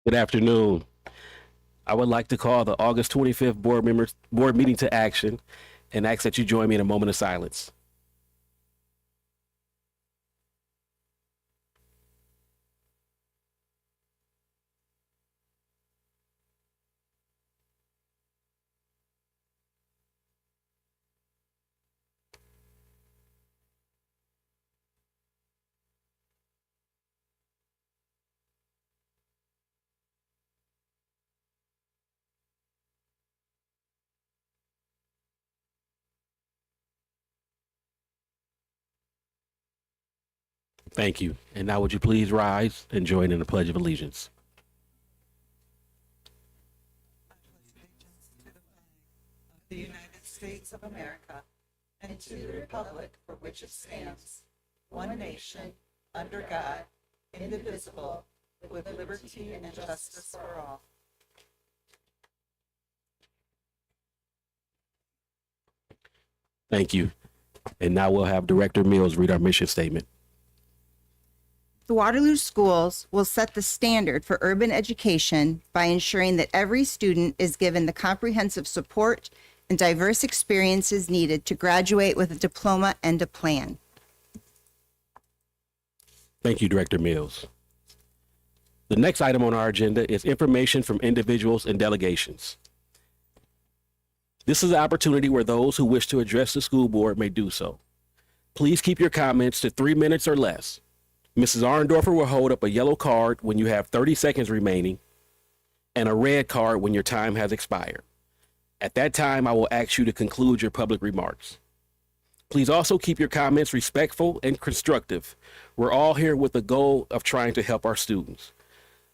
Good afternoon. I would like to call the August 25th board meeting to action and ask that you join me in a moment of silence. Thank you. And now would you please rise and join in the Pledge of Allegiance? The United States of America, and to the republic for which it stands, one nation, under God, indivisible, with liberty and justice for all. Thank you. And now we'll have Director Mills read our mission statement. The Waterloo schools will set the standard for urban education by ensuring that every student is given the comprehensive support and diverse experiences needed to graduate with a diploma and a plan. Thank you, Director Mills. The next item on our agenda is information from individuals and delegations. This is an opportunity where those who wish to address the school board may do so. Please keep your comments to 3 minutes or less. Mrs. Arndorfer will hold up a yellow card when you have 30 seconds remaining and a red card when your time has expired. At that time, I will ask you to conclude your public remarks. Please also keep your comments respectful and constructive. We're all here with the goal of trying to help our students.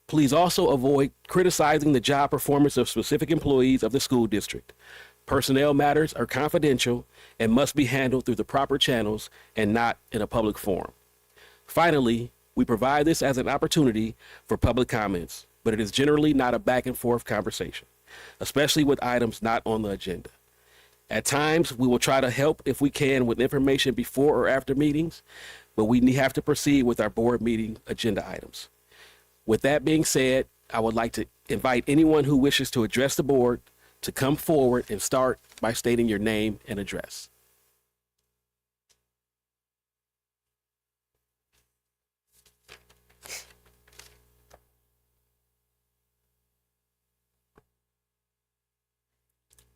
Please also avoid criticizing the job performance of specific employees of the school district. Personnel matters are confidential and must be handled through the proper channels and not in a public forum. Finally, we provide this as an opportunity for public comments, but it is generally not a back and forth conversation, especially with items not on the agenda. At times, we will try to help if we can with information before or after meetings, but we have to proceed with our board meeting agenda items. With that being said, I would like to invite anyone who wishes to address the board to come forward and start by stating your name and address.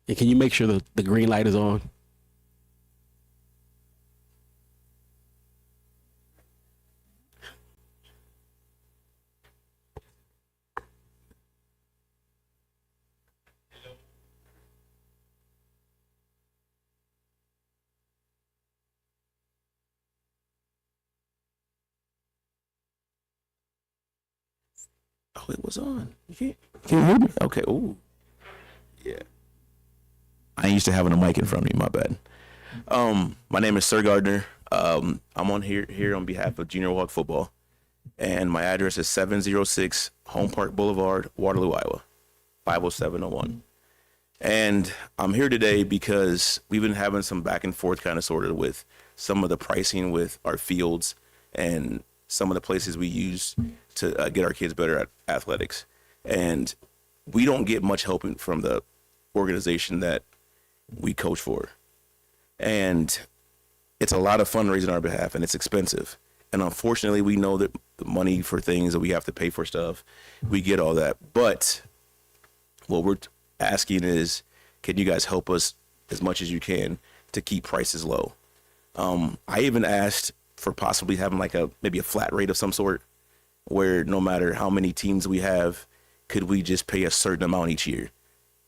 And can you make sure the green light is on? Oh, it was on. Can you hear me? Okay. Ooh. Yeah. I ain't used to having a mic in front of me. My bad. My name is Sir Gardner. I'm on here on behalf of Junior Walk Football, and my address is 706 Home Park Boulevard, Waterloo, Iowa, 50701. And I'm here today because we've been having some back and forth kind of sort of with some of the pricing with our fields and some of the places we use to get our kids better at athletics. And we don't get much help from the organization that we coach for. And it's a lot of fundraising on our behalf, and it's expensive. And unfortunately, we know that the money for things that we have to pay for stuff, we get all that. But what we're asking is, can you guys help us as much as you can to keep prices low? I even asked for possibly having like maybe a flat rate of some sort, where no matter how many teams we have, could we just pay a certain amount each year?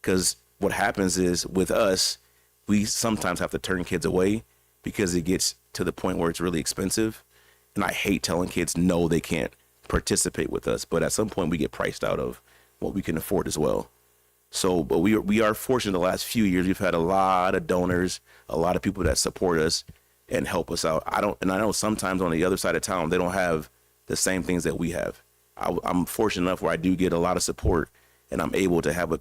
Because what happens is with us, we sometimes have to turn kids away because it gets to the point where it's really expensive. And I hate telling kids no, they can't participate with us, but at some point we get priced out of what we can afford as well. So, but we are fortunate the last few years, we've had a lot of donors, a lot of people that support us and help us out. I know sometimes on the other side of town, they don't have the same things that we have. I'm fortunate enough where I do get a lot of support, and I'm able to have a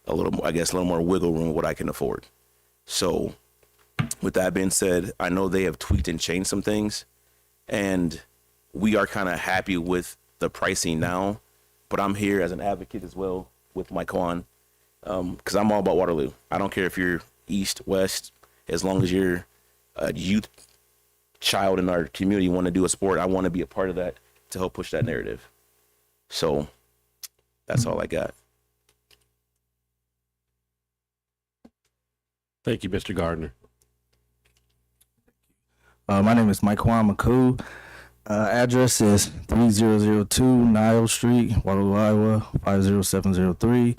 little more, I guess, a little more wiggle room what I can afford. So with that being said, I know they have tweaked and changed some things, and we are kind of happy with the pricing now, but I'm here as an advocate as well with my Kwan, because I'm all about Waterloo. I don't care if you're east, west, as long as you're a youth child in our community want to do a sport, I want to be a part of that to help push that narrative. So that's all I got. Thank you, Mr. Gardner. My name is Mike Maku. Address is 3002 Nile Street, Waterloo, Iowa, 50703.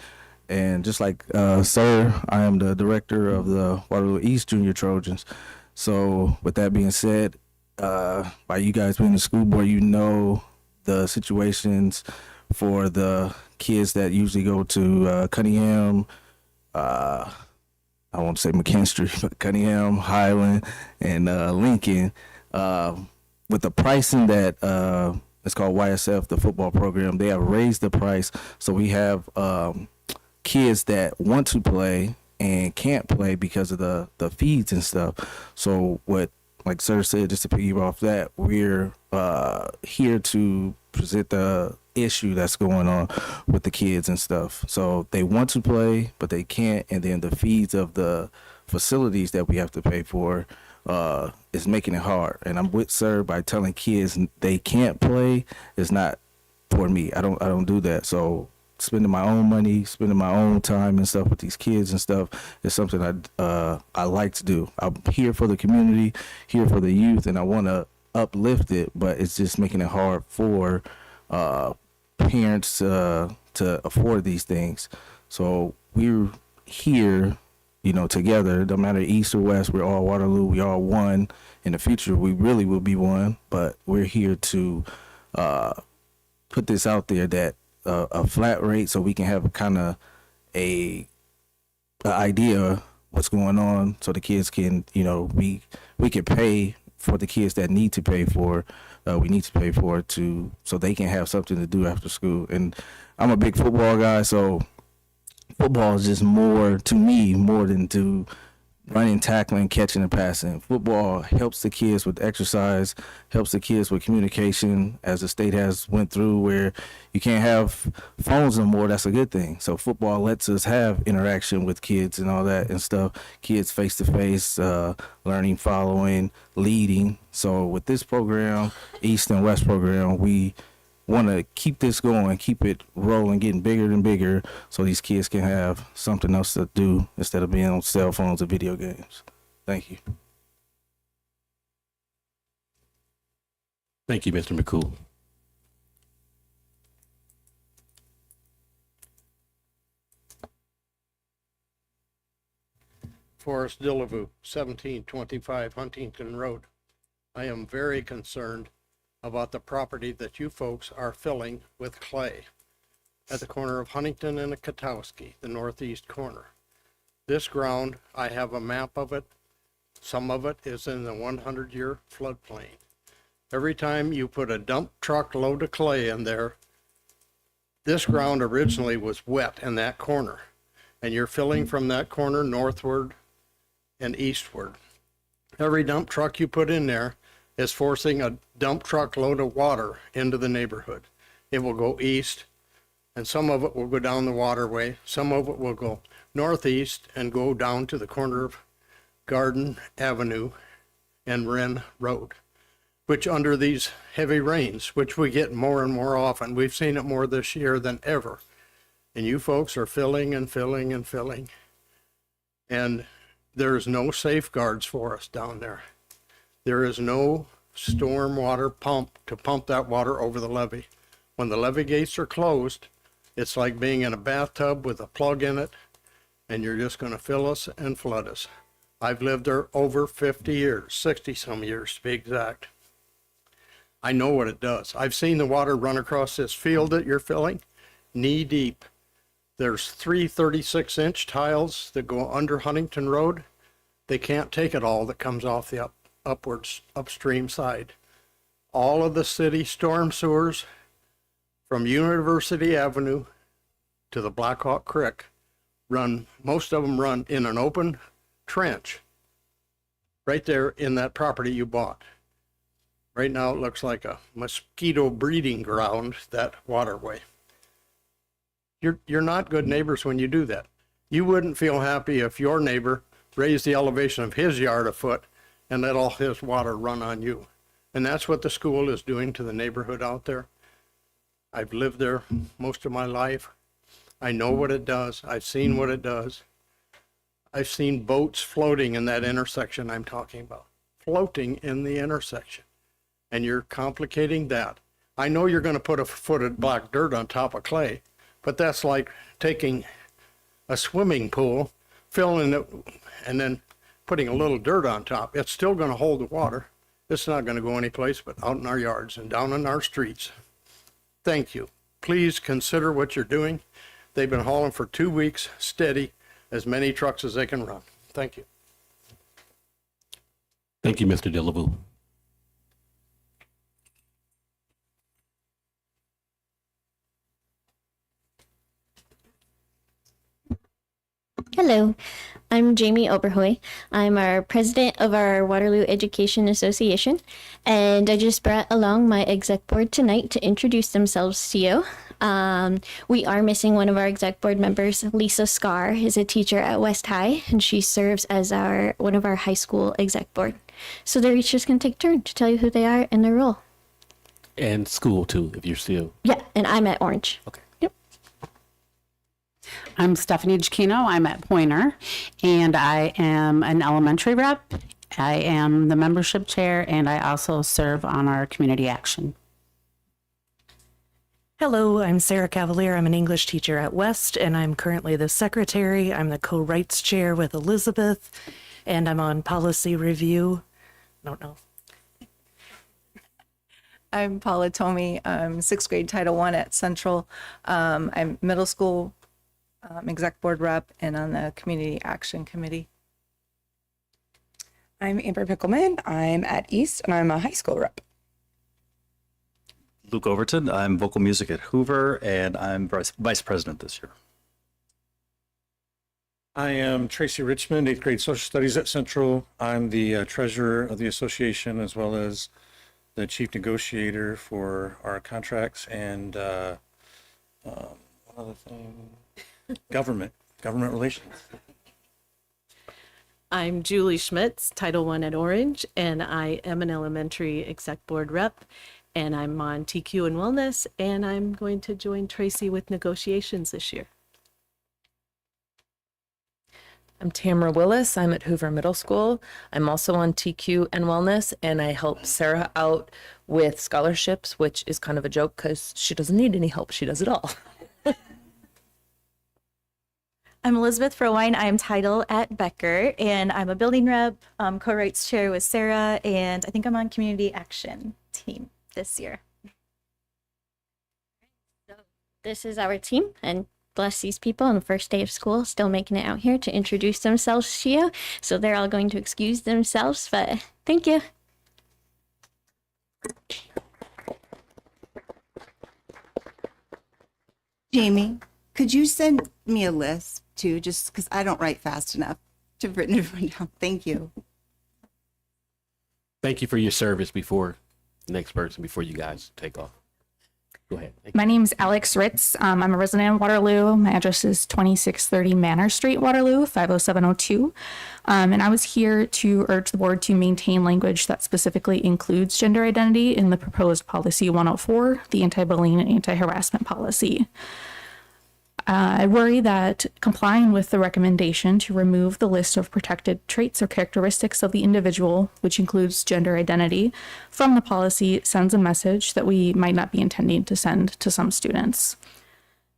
And just like Sir, I am the director of the Waterloo East Junior Trojans. So with that being said, by you guys being the school board, you know the situations for the kids that usually go to Cunningham, I won't say McKinstry, but Cunningham, Highland, and Lincoln. With the pricing that it's called YSF, the football program, they have raised the price. So we have kids that want to play and can't play because of the feeds and stuff. So what, like Sir said, just to piggyback off that, we're here to present the issue that's going on with the kids and stuff. So they want to play, but they can't, and then the fees of the facilities that we have to pay for is making it hard. And I'm with Sir by telling kids they can't play is not for me. I don't do that. So spending my own money, spending my own time and stuff with these kids and stuff is something I like to do. I'm here for the community, here for the youth, and I want to uplift it, but it's just making it hard for parents to afford these things. So we're here, together. No matter east or west, we're all Waterloo. We all one. In the future, we really will be one. But we're here to put this out there that a flat rate, so we can have kind of a idea what's going on, so the kids can, we can pay for the kids that need to pay for. We need to pay for it so they can have something to do after school. And I'm a big football guy, so football is just more to me, more than to running, tackling, catching, and passing. Football helps the kids with exercise, helps the kids with communication, as the state has went through where you can't have phones no more. That's a good thing. So football lets us have interaction with kids and all that and stuff. Kids face to face, learning, following, leading. So with this program, East and West program, we want to keep this going, keep it rolling, getting bigger and bigger, so these kids can have something else to do instead of being on cell phones or video games. Thank you. Thank you, Mr. McCool. Forrest Dillevue, 1725 Huntington Road. I am very concerned about the property that you folks are filling with clay at the corner of Huntington and Katowski, the northeast corner. This ground, I have a map of it. Some of it is in the 100-year floodplain. Every time you put a dump truck load of clay in there, this ground originally was wet in that corner, and you're filling from that corner northward and eastward. Every dump truck you put in there is forcing a dump truck load of water into the neighborhood. It will go east, and some of it will go down the waterway. Some of it will go northeast and go down to the corner of Garden Avenue and Wren Road, which under these heavy rains, which we get more and more often, we've seen it more this year than ever. And you folks are filling and filling and filling. And there's no safeguards for us down there. There is no storm water pump to pump that water over the levee. When the levee gates are closed, it's like being in a bathtub with a plug in it, and you're just going to fill us and flood us. I've lived there over 50 years, 60 some years to be exact. I know what it does. I've seen the water run across this field that you're filling, knee deep. There's 3 36-inch tiles that go under Huntington Road. They can't take it all that comes off the upstream side. All of the city storm sewers from University Avenue to the Blackhawk Creek most of them run in an open trench right there in that property you bought. Right now it looks like a mosquito breeding ground, that waterway. You're not good neighbors when you do that. You wouldn't feel happy if your neighbor raised the elevation of his yard a foot and let all his water run on you. And that's what the school is doing to the neighborhood out there. I've lived there most of my life. I know what it does. I've seen what it does. I've seen boats floating in that intersection I'm talking about, floating in the intersection. And you're complicating that. I know you're going to put a foot of black dirt on top of clay, but that's like taking a swimming pool, filling it, and then putting a little dirt on top. It's still going to hold the water. It's not going to go anyplace but out in our yards and down in our streets. Thank you. Please consider what you're doing. They've been hauling for 2 weeks, steady, as many trucks as they can run. Thank you. Thank you, Mr. Delavu. Hello, I'm Jamie Oberhoy. I'm our president of our Waterloo Education Association, and I just brought along my exec board tonight to introduce themselves to you. We are missing one of our exec board members. Lisa Scar is a teacher at West High, and she serves as one of our high school exec board. So they're each just going to take a turn to tell you who they are and their role. And school too, if you're still. Yeah, and I'm at Orange. Okay. I'm Stephanie Giacchino. I'm at Pointer, and I am an elementary rep. I am the membership chair, and I also serve on our community action. Hello, I'm Sarah Cavalier. I'm an English teacher at West, and I'm currently the secretary. I'm the co-rights chair with Elizabeth, and I'm on policy review. I don't know. I'm Paula Tomey. I'm sixth grade Title I at Central. I'm middle school exec board rep and on the community action committee. I'm Amber Pickleman. I'm at East and I'm a high school rep. Luke Overton. I'm vocal music at Hoover and I'm vice president this year. I am Tracy Richmond, 8th grade social studies at Central. I'm the treasurer of the association as well as the chief negotiator for our contracts and one other thing. Government relations. I'm Julie Schmitz, Title I at Orange, and I am an elementary exec board rep, and I'm on TQ and Wellness, and I'm going to join Tracy with negotiations this year. I'm Tamara Willis. I'm at Hoover Middle School. I'm also on TQ and Wellness, and I help Sarah out with scholarships, which is kind of a joke because she doesn't need any help. She does it all. I'm Elizabeth Frowine. I am title at Becker, and I'm a building rep, co-rights chair with Sarah, and I think I'm on community action team this year. So this is our team, and bless these people on the first day of school, still making it out here to introduce themselves to you. So they're all going to excuse themselves, but thank you. Jamie, could you send me a list too, just because I don't write fast enough to have written everyone down? Thank you. Thank you for your service before the next person, before you guys take off. Go ahead. My name's Alex Ritz. I'm a resident of Waterloo. My address is 2630 Manor Street, Waterloo, 50702. And I was here to urge the board to maintain language that specifically includes gender identity in the proposed policy 104, the anti-bullying and anti-harassment policy. I worry that complying with the recommendation to remove the list of protected traits or characteristics of the individual, which includes gender identity, from the policy sends a message that we might not be intending to send to some students.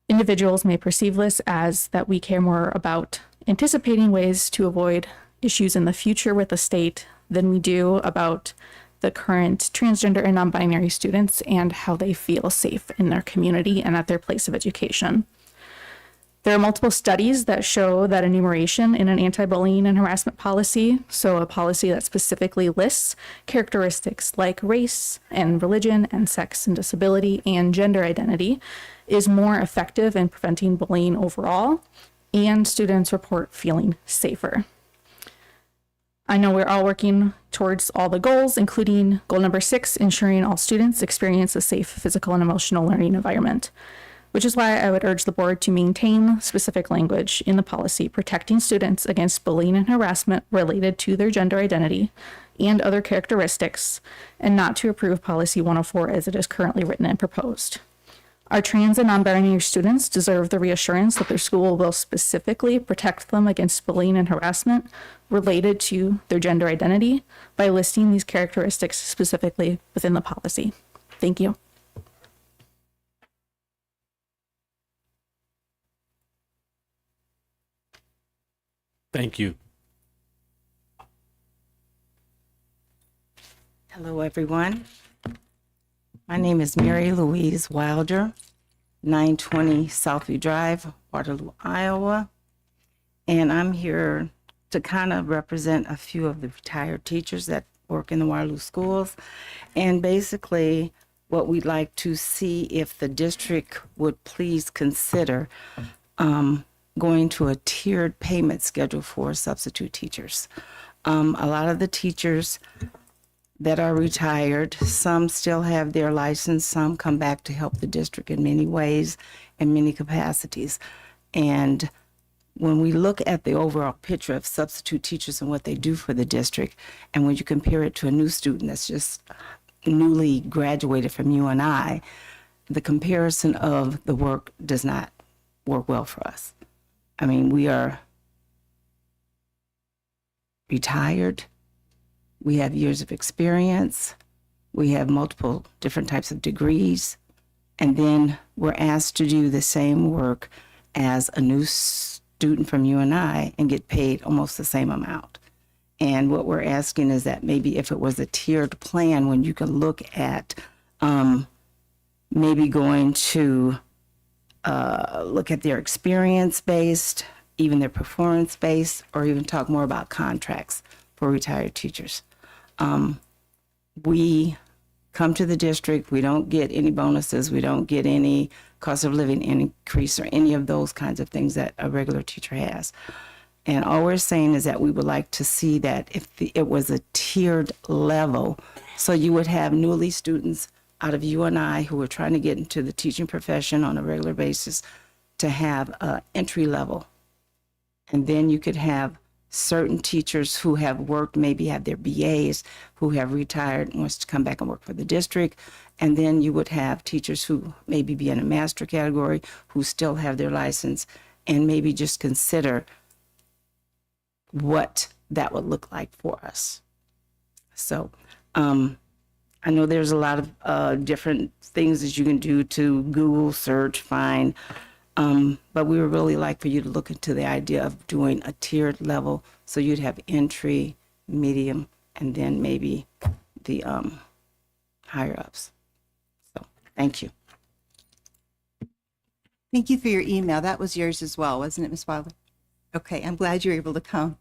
Individuals may perceive this as that we care more about anticipating ways to avoid issues in the future with the state than we do about the current transgender and non-binary students and how they feel safe in their community and at their place of education. There are multiple studies that show that enumeration in an anti-bullying and harassment policy, so a policy that specifically lists characteristics like race and religion and sex and disability and gender identity, is more effective in preventing bullying overall, and students report feeling safer. I know we're all working towards all the goals, including goal number 6, ensuring all students experience a safe physical and emotional learning environment. which is why I would urge the board to maintain specific language in the policy protecting students against bullying and harassment related to their gender identity and other characteristics, and not to approve policy 104 as it is currently written and proposed. Our trans and non-binary students deserve the reassurance that their school will specifically protect them against bullying and harassment related to their gender identity by listing these characteristics specifically within the policy. Thank you. Thank you. Hello, everyone. My name is Mary Louise Wilder, 920 Southview Drive, Waterloo, Iowa. And I'm here to kind of represent a few of the retired teachers that work in the Waterloo schools. And basically, what we'd like to see if the district would please consider going to a tiered payment schedule for substitute teachers. A lot of the teachers that are retired, some still have their license, some come back to help the district in many ways and many capacities. And when we look at the overall picture of substitute teachers and what they do for the district, and when you compare it to a new student that's just newly graduated from UNI, the comparison of the work does not work well for us. I mean, we are retired. We have years of experience. We have multiple different types of degrees. And then we're asked to do the same work as a new student from UNI and get paid almost the same amount. And what we're asking is that maybe if it was a tiered plan, when you could look at maybe going to look at their experience-based, even their performance-based, or even talk more about contracts for retired teachers. We come to the district, we don't get any bonuses, we don't get any cost of living increase or any of those kinds of things that a regular teacher has. And all we're saying is that we would like to see that if it was a tiered level, so you would have newly students out of UNI who are trying to get into the teaching profession on a regular basis to have entry level. And then you could have certain teachers who have worked, maybe have their BAs, who have retired and wants to come back and work for the district. And then you would have teachers who maybe be in a master category, who still have their license, and maybe just consider what that would look like for us. So I know there's a lot of different things that you can do to Google search, find, but we would really like for you to look into the idea of doing a tiered level, so you'd have entry, medium, and then maybe the higher ups. So thank you. Thank you for your email. That was yours as well, wasn't it, Ms. Wilder? Okay, I'm glad you were able to come.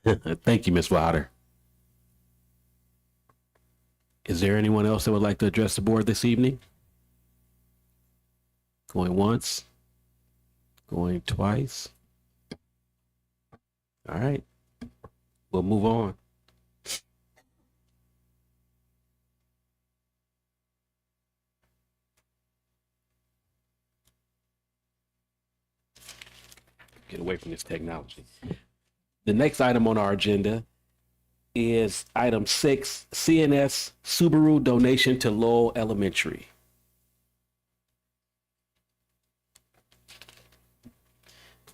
Thank you, Ms. Wilder. Is there anyone else that would like to address the board this evening? Going once, going twice. All right, we'll move on. Get away from this technology. The next item on our agenda is item 6, CNS Subaru donation to Lowell Elementary.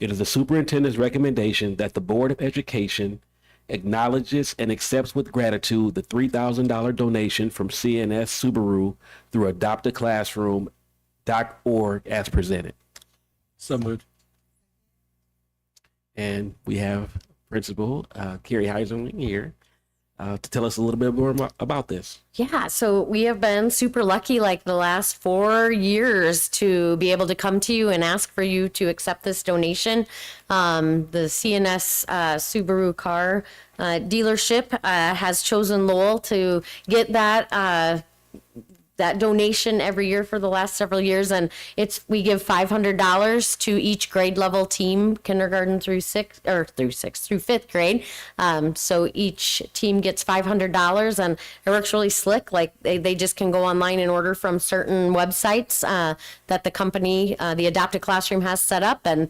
It is the superintendent's recommendation that the Board of Education acknowledges and accepts with gratitude the $3,000 donation from CNS Subaru through adoptaclassroom.org as presented. So moved. And we have Principal Carrie Heiserling here to tell us a little bit more about this. Yeah, so we have been super lucky like the last 4 years to be able to come to you and ask for you to accept this donation. The CNS Subaru car dealership has chosen Lowell to get that that donation every year for the last several years, and we give $500 to each grade level team, kindergarten through fifth grade. So each team gets $500, and it works really slick. Like they just can go online and order from certain websites that the company, the Adopted Classroom, has set up, and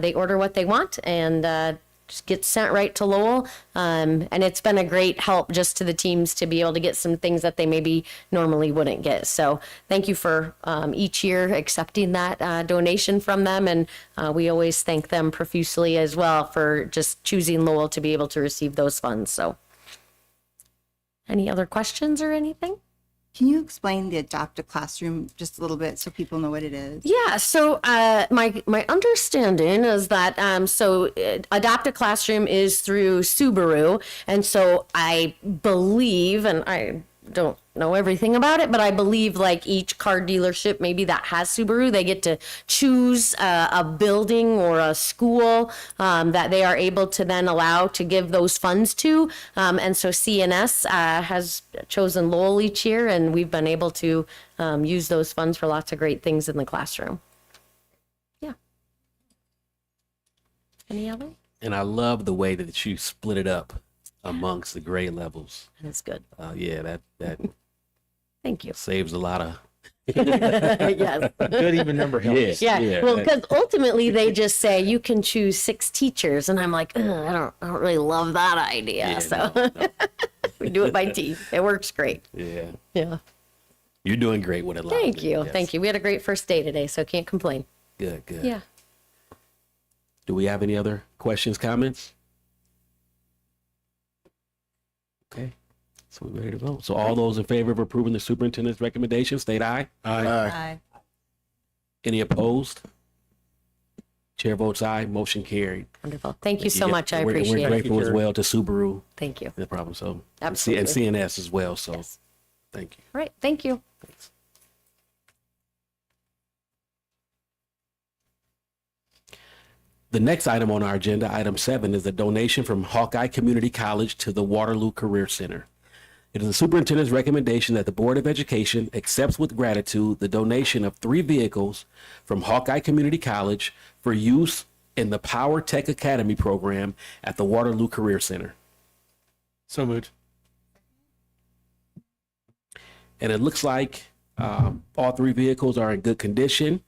they order what they want, and just gets sent right to Lowell. And it's been a great help just to the teams to be able to get some things that they maybe normally wouldn't get. So thank you for each year accepting that donation from them. And we always thank them profusely as well for just choosing Lowell to be able to receive those funds. So any other questions or anything? Can you explain the Adopt a Classroom just a little bit so people know what it is? Yeah, so my understanding is that Adopt a Classroom is through Subaru, and so I believe, and I don't know everything about it, but I believe like each car dealership maybe that has Subaru, they get to choose a building or a school that they are able to then allow to give those funds to. And so CNS has chosen Lowell each year, and we've been able to use those funds for lots of great things in the classroom. Yeah. Any other? And I love the way that you split it up amongst the grade levels. That's good. Yeah, that Thank you. saves a lot of Yes. Good even number helps. Yeah. Well, because ultimately they just say you can choose 6 teachers, and I'm like, I don't really love that idea. Yeah, so we do it by team. It works great. Yeah. Yeah. You're doing great with it. Thank you. Yes. Thank you. We had a great first day today, so can't complain. Good. Yeah. Do we have any other questions, comments? Okay. So we're ready to vote. So all those in favor of approving the superintendent's recommendation, state aye. Aye. Any opposed? Chair votes aye. Motion carried. Wonderful. Thank you so Yeah, much. I we're appreciate it. grateful as well to Subaru. Thank you. No problem. So Absolutely. and CNS as well. So Yes. thank you. All right. Thank you. The next item on our agenda, item 7, is a donation from Hawkeye Community College to the Waterloo Career Center. It is the superintendent's recommendation that the Board of Education accepts with gratitude the donation of 3 vehicles from Hawkeye Community College for use in the Power Tech Academy program at the Waterloo Career Center. So moved. And it looks like all 3 vehicles are in good condition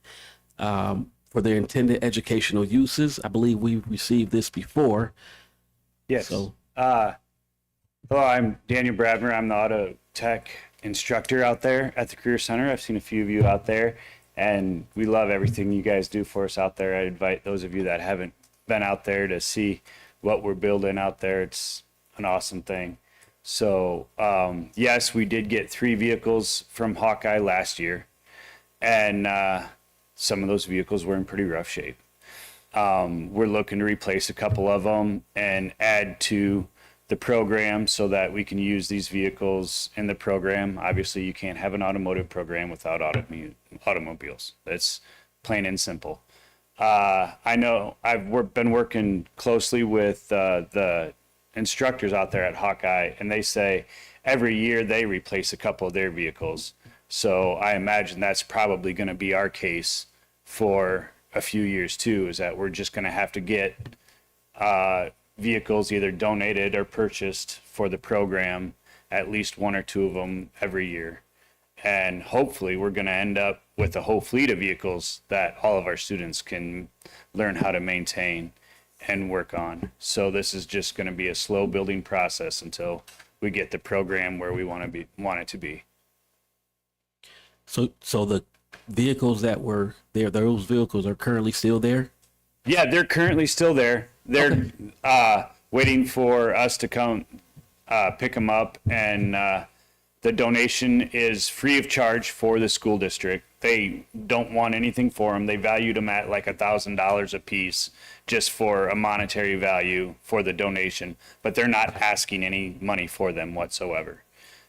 for their intended educational uses. I believe we've received this before. Yes. So, hello, I'm Daniel Bradmer. I'm the auto tech instructor out there at the Career Center. I've seen a few of you out there, and we love everything you guys do for us out there. I invite those of you that haven't been out there to see what we're building out there. It's an awesome thing. So, yes, we did get 3 vehicles from Hawkeye last year, and some of those vehicles were in pretty rough shape. We're looking to replace a couple of them and add to the program so that we can use these vehicles in the program. Obviously, you can't have an automotive program without automobiles. That's plain and simple. I know I've been working closely with the instructors out there at Hawkeye, and they say every year they replace a couple of their vehicles. So I imagine that's probably going to be our case for a few years too, is that we're just going to have to get vehicles either donated or purchased for the program, at least 1 or 2 of them every year. And hopefully we're going to end up with a whole fleet of vehicles that all of our students can learn how to maintain and work on. So this is just going to be a slow building process until we get the program where we want it to be. So the vehicles that were there, those vehicles are currently still there? Yeah, they're currently still there. They're waiting for us to come pick them up, and the donation is free of charge for the school district. They don't want anything for them. They valued them at like $1,000 a piece just for a monetary value for the donation, but they're not asking any money for them whatsoever.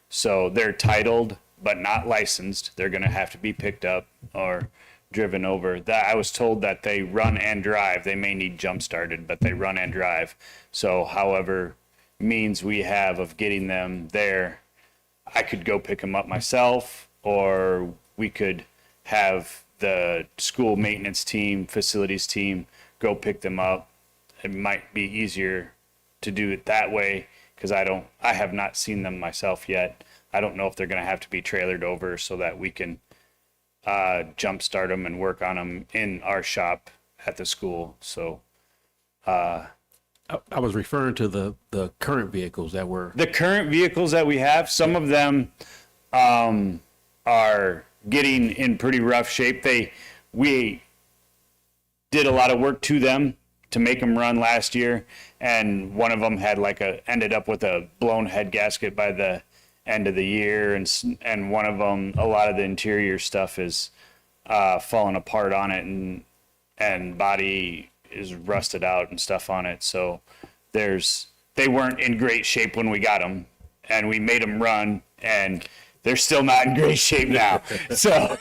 So they're titled but not licensed. They're going to have to be picked up or driven over. That I was told that they run and drive. They may need jump started, but they run and drive. So however means we have of getting them there, I could go pick them up myself, or we could have the school maintenance team, facilities team go pick them up. It might be easier to do it that way because I have not seen them myself yet. I don't know if they're going to have to be trailered over so that we can jumpstart them and work on them in our shop at the school. So I was referring to the current vehicles that were. the current vehicles that we have, some of them are getting in pretty rough shape. We did a lot of work to them to make them run last year, and one of them had ended up with a blown head gasket by the end of the year, and one of them, a lot of the interior stuff is falling apart on it, and body is rusted out and stuff on it. So they weren't in great shape when we got them, and we made them run, and they're still not in great shape now. So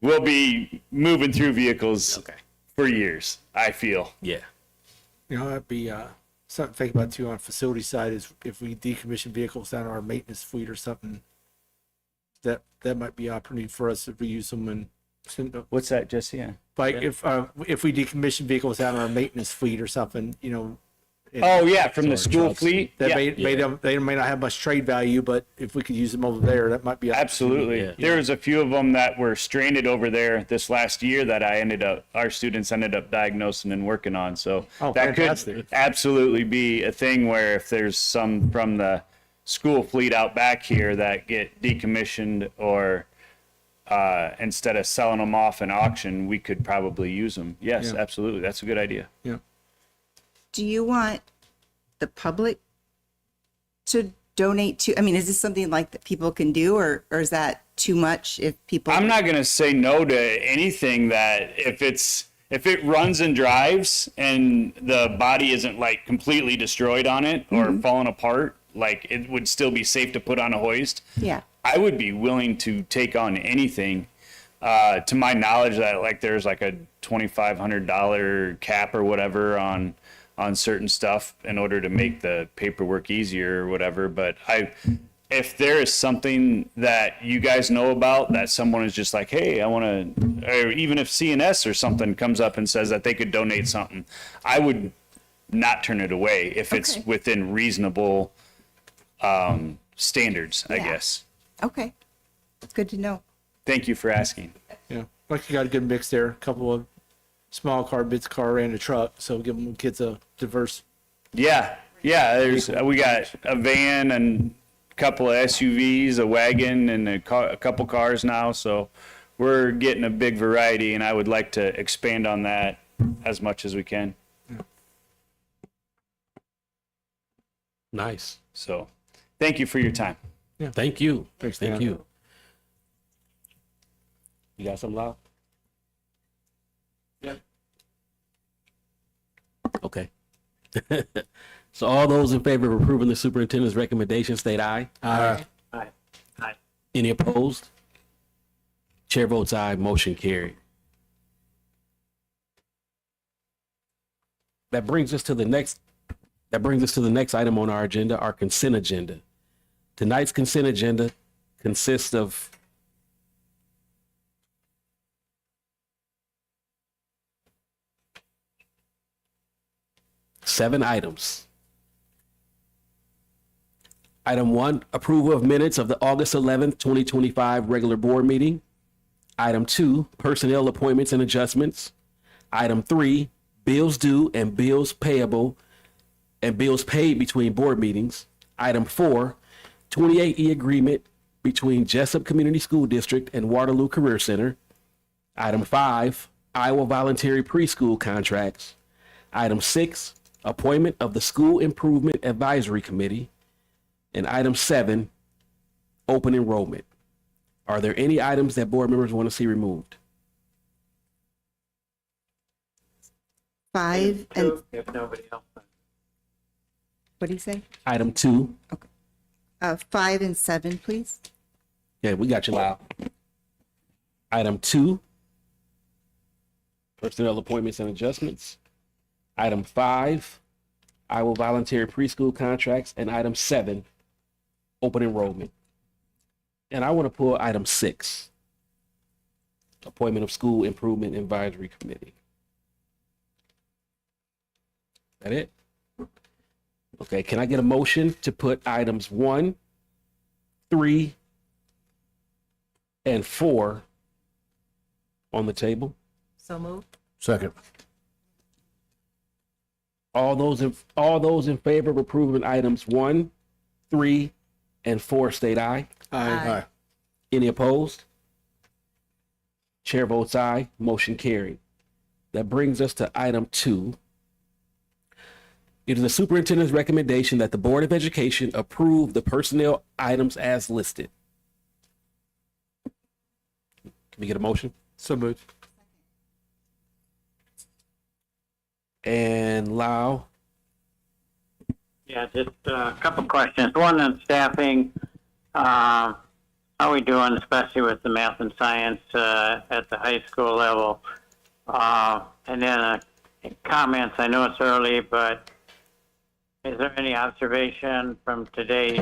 we'll be moving through vehicles for years, I feel. Yeah. You know, that'd be something to think about too on facility side is if we decommission vehicles down our maintenance fleet or something, that might be an opportunity for us if we use them and What's that, Jesse? Yeah. like if we decommission vehicles out on our maintenance fleet or something, you know. Oh yeah, from the school trucks, fleet. that Yeah. they may not have much trade value, but if we could use them over there, that might be Absolutely. Yeah. There was a few of them that were stranded over there this last year that our students ended up diagnosing and working on. So that fantastic. could absolutely be a thing where if there's some from the school fleet out back here that get decommissioned or instead of selling them off in auction, we could probably use them. Yes, Yeah. absolutely. That's a good idea. Yeah. Do you want the public to donate to? I mean, is this something like that people can do, or is that too much if people? I'm not going to say no to anything that if it runs and drives and the body isn't like completely destroyed on it or falling apart, like it would still be safe to put on a hoist. Yeah. I would be willing to take on anything. To my knowledge, that like there's like a $2,500 cap or whatever on certain stuff in order to make the paperwork easier or whatever. But if there is something that you guys know about that someone is just like, hey, I want to, or even if CNS or something comes up and says that they could donate something, I would not turn it away if it's within reasonable standards, I guess. Okay, it's good to know. Thank you for asking. Yeah, like you got a good mix there. A couple of small car, bits car, and a truck. So give them kids a diverse. Yeah. We got a van and a couple of SUVs, a wagon, and a couple cars now. So we're getting a big variety, and I would like to expand on that as much as we can. Nice. So thank you for your time. Yeah. Thank you. Thanks, Thank Dan. you. You got something, Lyle? Yeah. Okay. So all those in favor of approving the superintendent's recommendation state aye. Aye. Aye. Aye. Any opposed? Chair votes aye, motion carried. That brings us to the next item on our agenda, our consent agenda. Tonight's consent agenda consists of seven items. Item 1, approval of minutes of the August 11th, 2025 regular board meeting. Item 2, personnel appointments and adjustments. Item 3, bills due and bills payable and bills paid between board meetings. Item 4, 28E agreement between Jessup Community School District and Waterloo Career Center. Item 5, Iowa voluntary preschool contracts. Item 6, appointment of the School Improvement Advisory Committee. And item 7, open enrollment. Are there any items that board members want to see removed? 5 and If nobody else. what do you say? Item 2. 5 and 7, please. Yeah, we got you, Lyle. Item 2, personnel appointments and adjustments. Item 5, Iowa voluntary preschool contracts. And item 7, open enrollment. And I want to pull item 6, appointment of school improvement advisory committee. That it? Okay, can I get a motion to put items 1, 3, and 4 on the table? So moved. Second. All those in favor of approving items 1, 3, and 4 state aye. Aye. Any opposed? Chair votes aye. Motion carried. That brings us to item 2. It is the superintendent's recommendation that the Board of Education approve the personnel items as listed. Can we get a motion? So moved. And Lau, Yeah, just a couple questions. One on staffing. How are we doing, especially with the math and science at the high school level? And then comments. I know it's early, but is there any observation from today's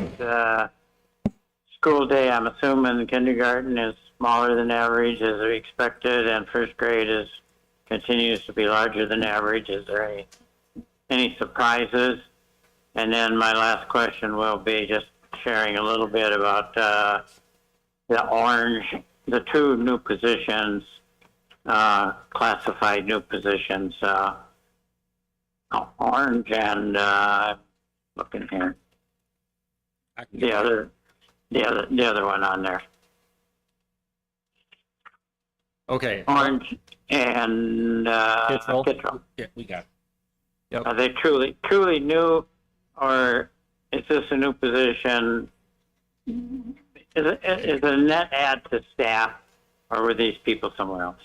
school day? I'm assuming kindergarten is smaller than average as we expected, and first grade continues to be larger than average. Is there any surprises? And then my last question will be just sharing a little bit about the 2 new positions, classified new positions, orange and looking here, the other one on there. Okay. Orange and Kittrell. Yeah, we got it. Yep. Are they truly new, or is this a new position? Is it a net add to staff, or were these people somewhere else?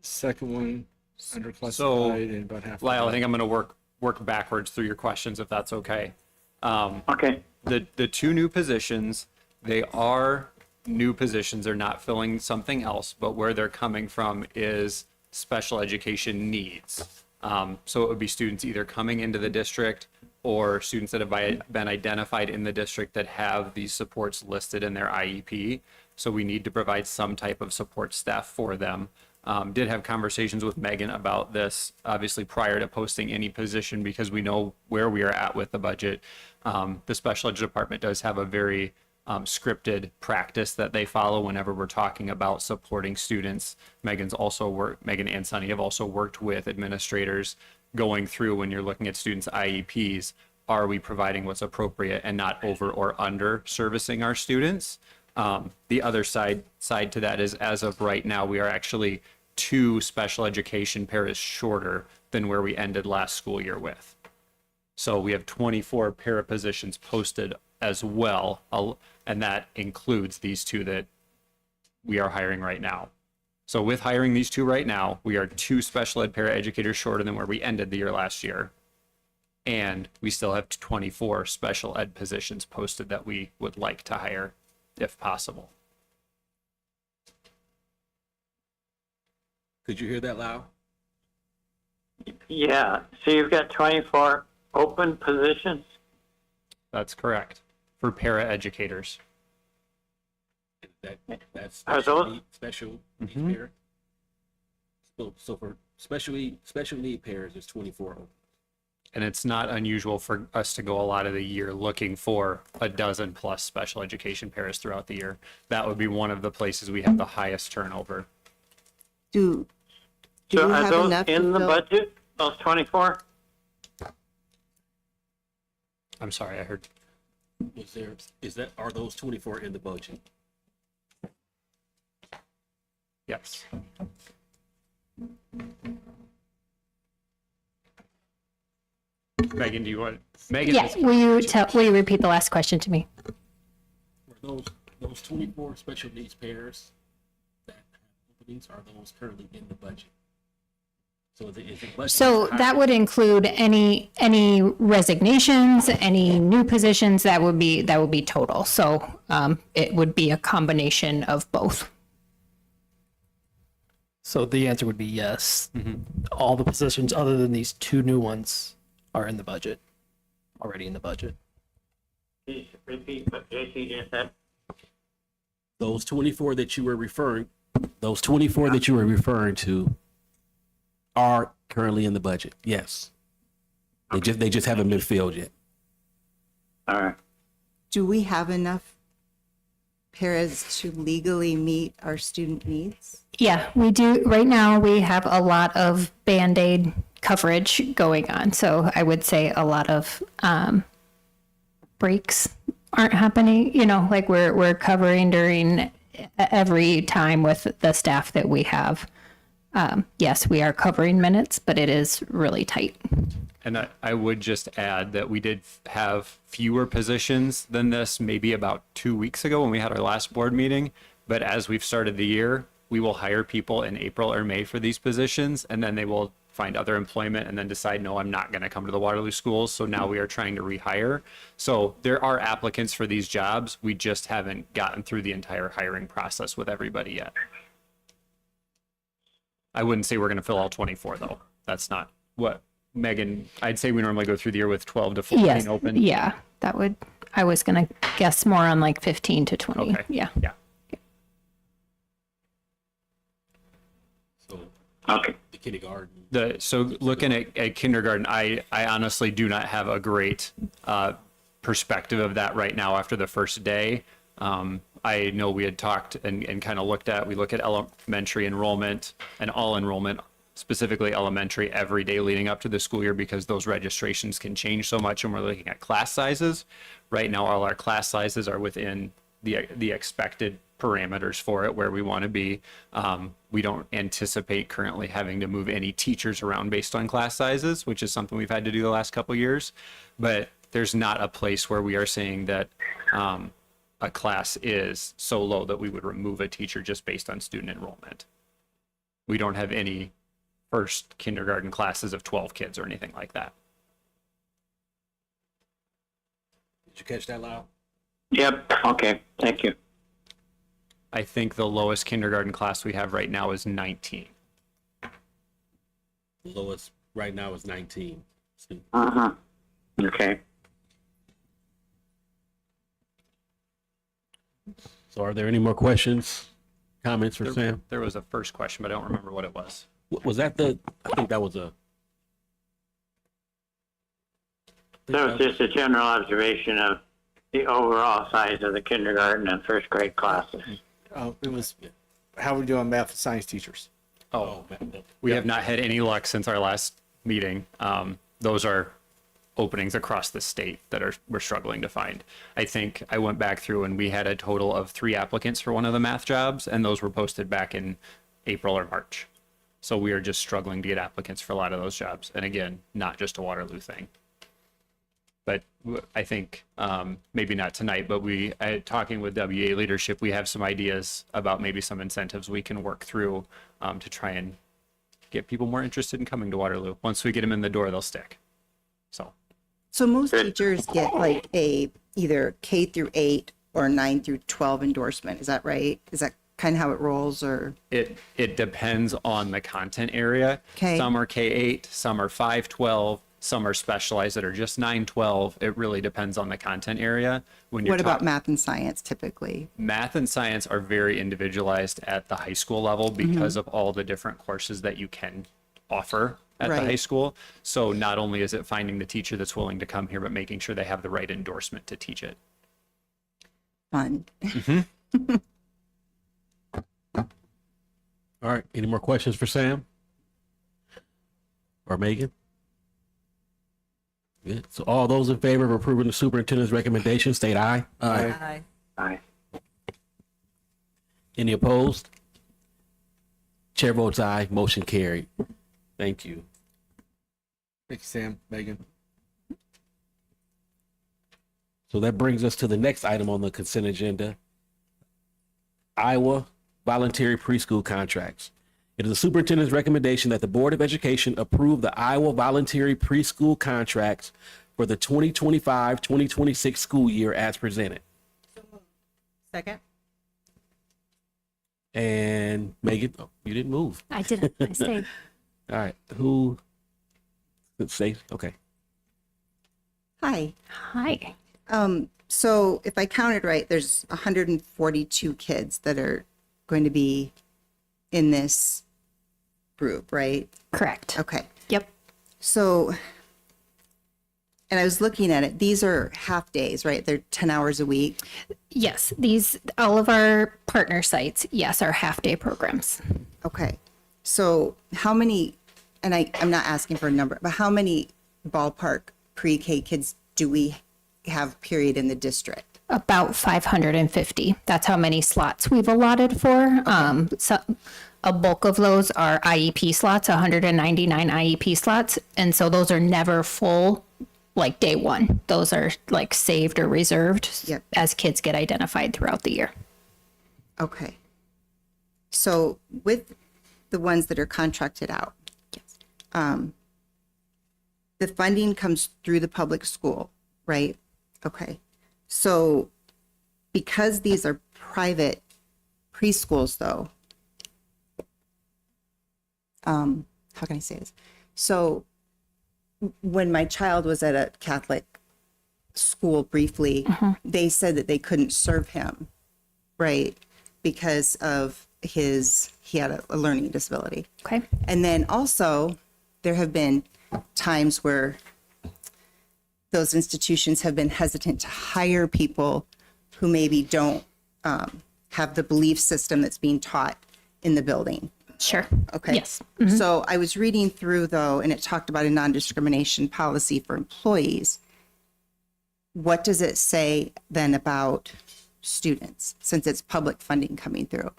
Second one, underclassified So, and about half. Lyle, I think I'm going to work backwards through your questions, if that's okay. Okay. The 2 new positions, they are new positions. They're not filling something else, but where they're coming from is special education needs. So it would be students either coming into the district or students that have been identified in the district that have these supports listed in their IEP. So we need to provide some type of support staff for them. Did have conversations with Megan about this, obviously prior to posting any position, because we know where we are at with the budget. The special ed department does have a very scripted practice that they follow whenever we're talking about supporting students. Megan and Sunny have also worked with administrators going through when you're looking at students' IEPs. Are we providing what's appropriate and not over or under servicing our students? The other side to that is, as of right now, we are actually 2 special education paras shorter than where we ended last school year with. So we have 24 para positions posted as well, and that includes these 2 that we are hiring right now. So with hiring these 2 right now, we are 2 special ed para educators shorter than where we ended the year last year. And we still have 24 special ed positions posted that we would like to hire if possible. Could you hear that, Lau? Yeah. So you've got 24 open positions? That's correct. For para educators. That's Are those- special need pair. So for special need pairs, there's 24 open. And it's not unusual for us to go a lot of the year looking for a dozen plus special education paras throughout the year. That would be one of the places we have the highest turnover. Do So you are have those enough to in the fill- budget, those 24? I'm sorry, I heard. Are those 24 in the budget? Yes. Megan, do you want? Megan. Yeah, will you repeat the last question to me? Are those 24 special needs pairs that have openings, are those currently in the budget? So is it budget? So that would include any resignations, any new positions. That would be total. So it would be a combination of both. So the answer would be yes. All the positions other than these 2 new ones are in the budget, already in the budget. Please repeat what JC just said. Those 24 that you were referring to are currently in the budget. Yes. They just haven't been filled yet. All right. Do we have enough paras to legally meet our student needs? Yeah, we do. Right now, we have a lot of Band-Aid coverage going on. So I would say a lot of breaks aren't happening. You know, like we're covering during every time with the staff that we have. Yes, we are covering minutes, but it is really tight. And I would just add that we did have fewer positions than this maybe about 2 weeks ago when we had our last board meeting. But as we've started the year, we will hire people in April or May for these positions, and then they will find other employment and then decide, no, I'm not going to come to the Waterloo schools. So now we are trying to rehire. So there are applicants for these jobs. We just haven't gotten through the entire hiring process with everybody yet. I wouldn't say we're going to fill all 24 though. That's not what Megan, I'd say we normally go through the year with 12 to 14 Yes, open. yeah, that would. I was gonna guess more on like 15 to 20. Okay. Yeah. Yeah. So Okay. the kindergarten. So looking at kindergarten, I honestly do not have a great perspective of that right now after the first day. I know we had talked and kind of we look at elementary enrollment and all enrollment, specifically elementary, every day leading up to the school year because those registrations can change so much, and we're looking at class sizes. Right now, all our class sizes are within the expected parameters for it where we want to be. We don't anticipate currently having to move any teachers around based on class sizes, which is something we've had to do the last couple of years. But there's not a place where we are saying that a class is so low that we would remove a teacher just based on student enrollment. We don't have any first kindergarten classes of 12 kids or anything like that. Did you catch that, Lyle? Yep. Okay. Thank you. I think the lowest kindergarten class we have right now is 19. The lowest right now is 19. Uh-huh. Okay. So are there any more questions, comments for Sam? There was a first question, but I don't remember what it was. Was that I think that was a. So it's just a general observation of the overall size of the kindergarten and first grade classes. It was how we do on math and science teachers. We have not had any luck since our last meeting. Those are openings across the state that we're struggling to find. I think I went back through and we had a total of 3 applicants for one of the math jobs, and those were posted back in April or March. So we are just struggling to get applicants for a lot of those jobs. And again, not just a Waterloo thing. But I think maybe not tonight, but talking with WA leadership, we have some ideas about maybe some incentives we can work through to try and get people more interested in coming to Waterloo. Once we get them in the door, they'll stick. So most teachers get like a either K through 8 or 9 through 12 endorsement. Is that right? Is that kind of how it rolls, or? It depends on the content area. Okay. Some are K-8, some are 5-12, some are specialized that are just 9-12. It really depends on the content area. What about math and science typically? Math and science are very individualized at the high school level because of all the different courses that you can offer at the high school. So not only is it finding the teacher that's willing to come here, but making sure they have the right endorsement to teach it. Fun. All right. Any more questions for Sam or Megan? Good. So all those in favor of approving the superintendent's recommendation, state aye. Aye. Aye. Any opposed? Chair votes aye. Motion carried. Thank you. Thank you, Sam, Megan. So that brings us to the next item on the consent agenda. Iowa voluntary preschool contracts. It is the superintendent's recommendation that the Board of Education approve the Iowa voluntary preschool contracts for the 2025-2026 school year as presented. Second. And Megan, you didn't move. I didn't. I stayed. All right. Who? Let's say, okay. Hi. Hi. So if I counted right, there's 142 kids that are going to be in this group, right? Correct. Okay. Yep. So, and I was looking at it, these are half days, right? They're 10 hours a week. Yes, all of our partner sites, yes, are half-day programs. Okay. So how many, and I'm not asking for a number, but how many ballpark pre-K kids do we have period in the district? About 550. That's how many slots we've allotted for. So a bulk of those are IEP slots, 199 IEP slots. And so those are never full, like day one. Those are like saved or reserved as kids get identified throughout the year. Okay. So with the ones that are contracted out, the funding comes through the public school, right? Okay. So because these are private preschools though, how can I say this? So when my child was at a Catholic school briefly, they said that they couldn't serve him, right? Because of he had a learning disability. Okay. And then also there have been times where those institutions have been hesitant to hire people who maybe don't have the belief system that's being taught in the building. Sure. Okay. Yes. So I was reading through though, and it talked about a non-discrimination policy for employees. What does it say then about students since it's public funding coming through?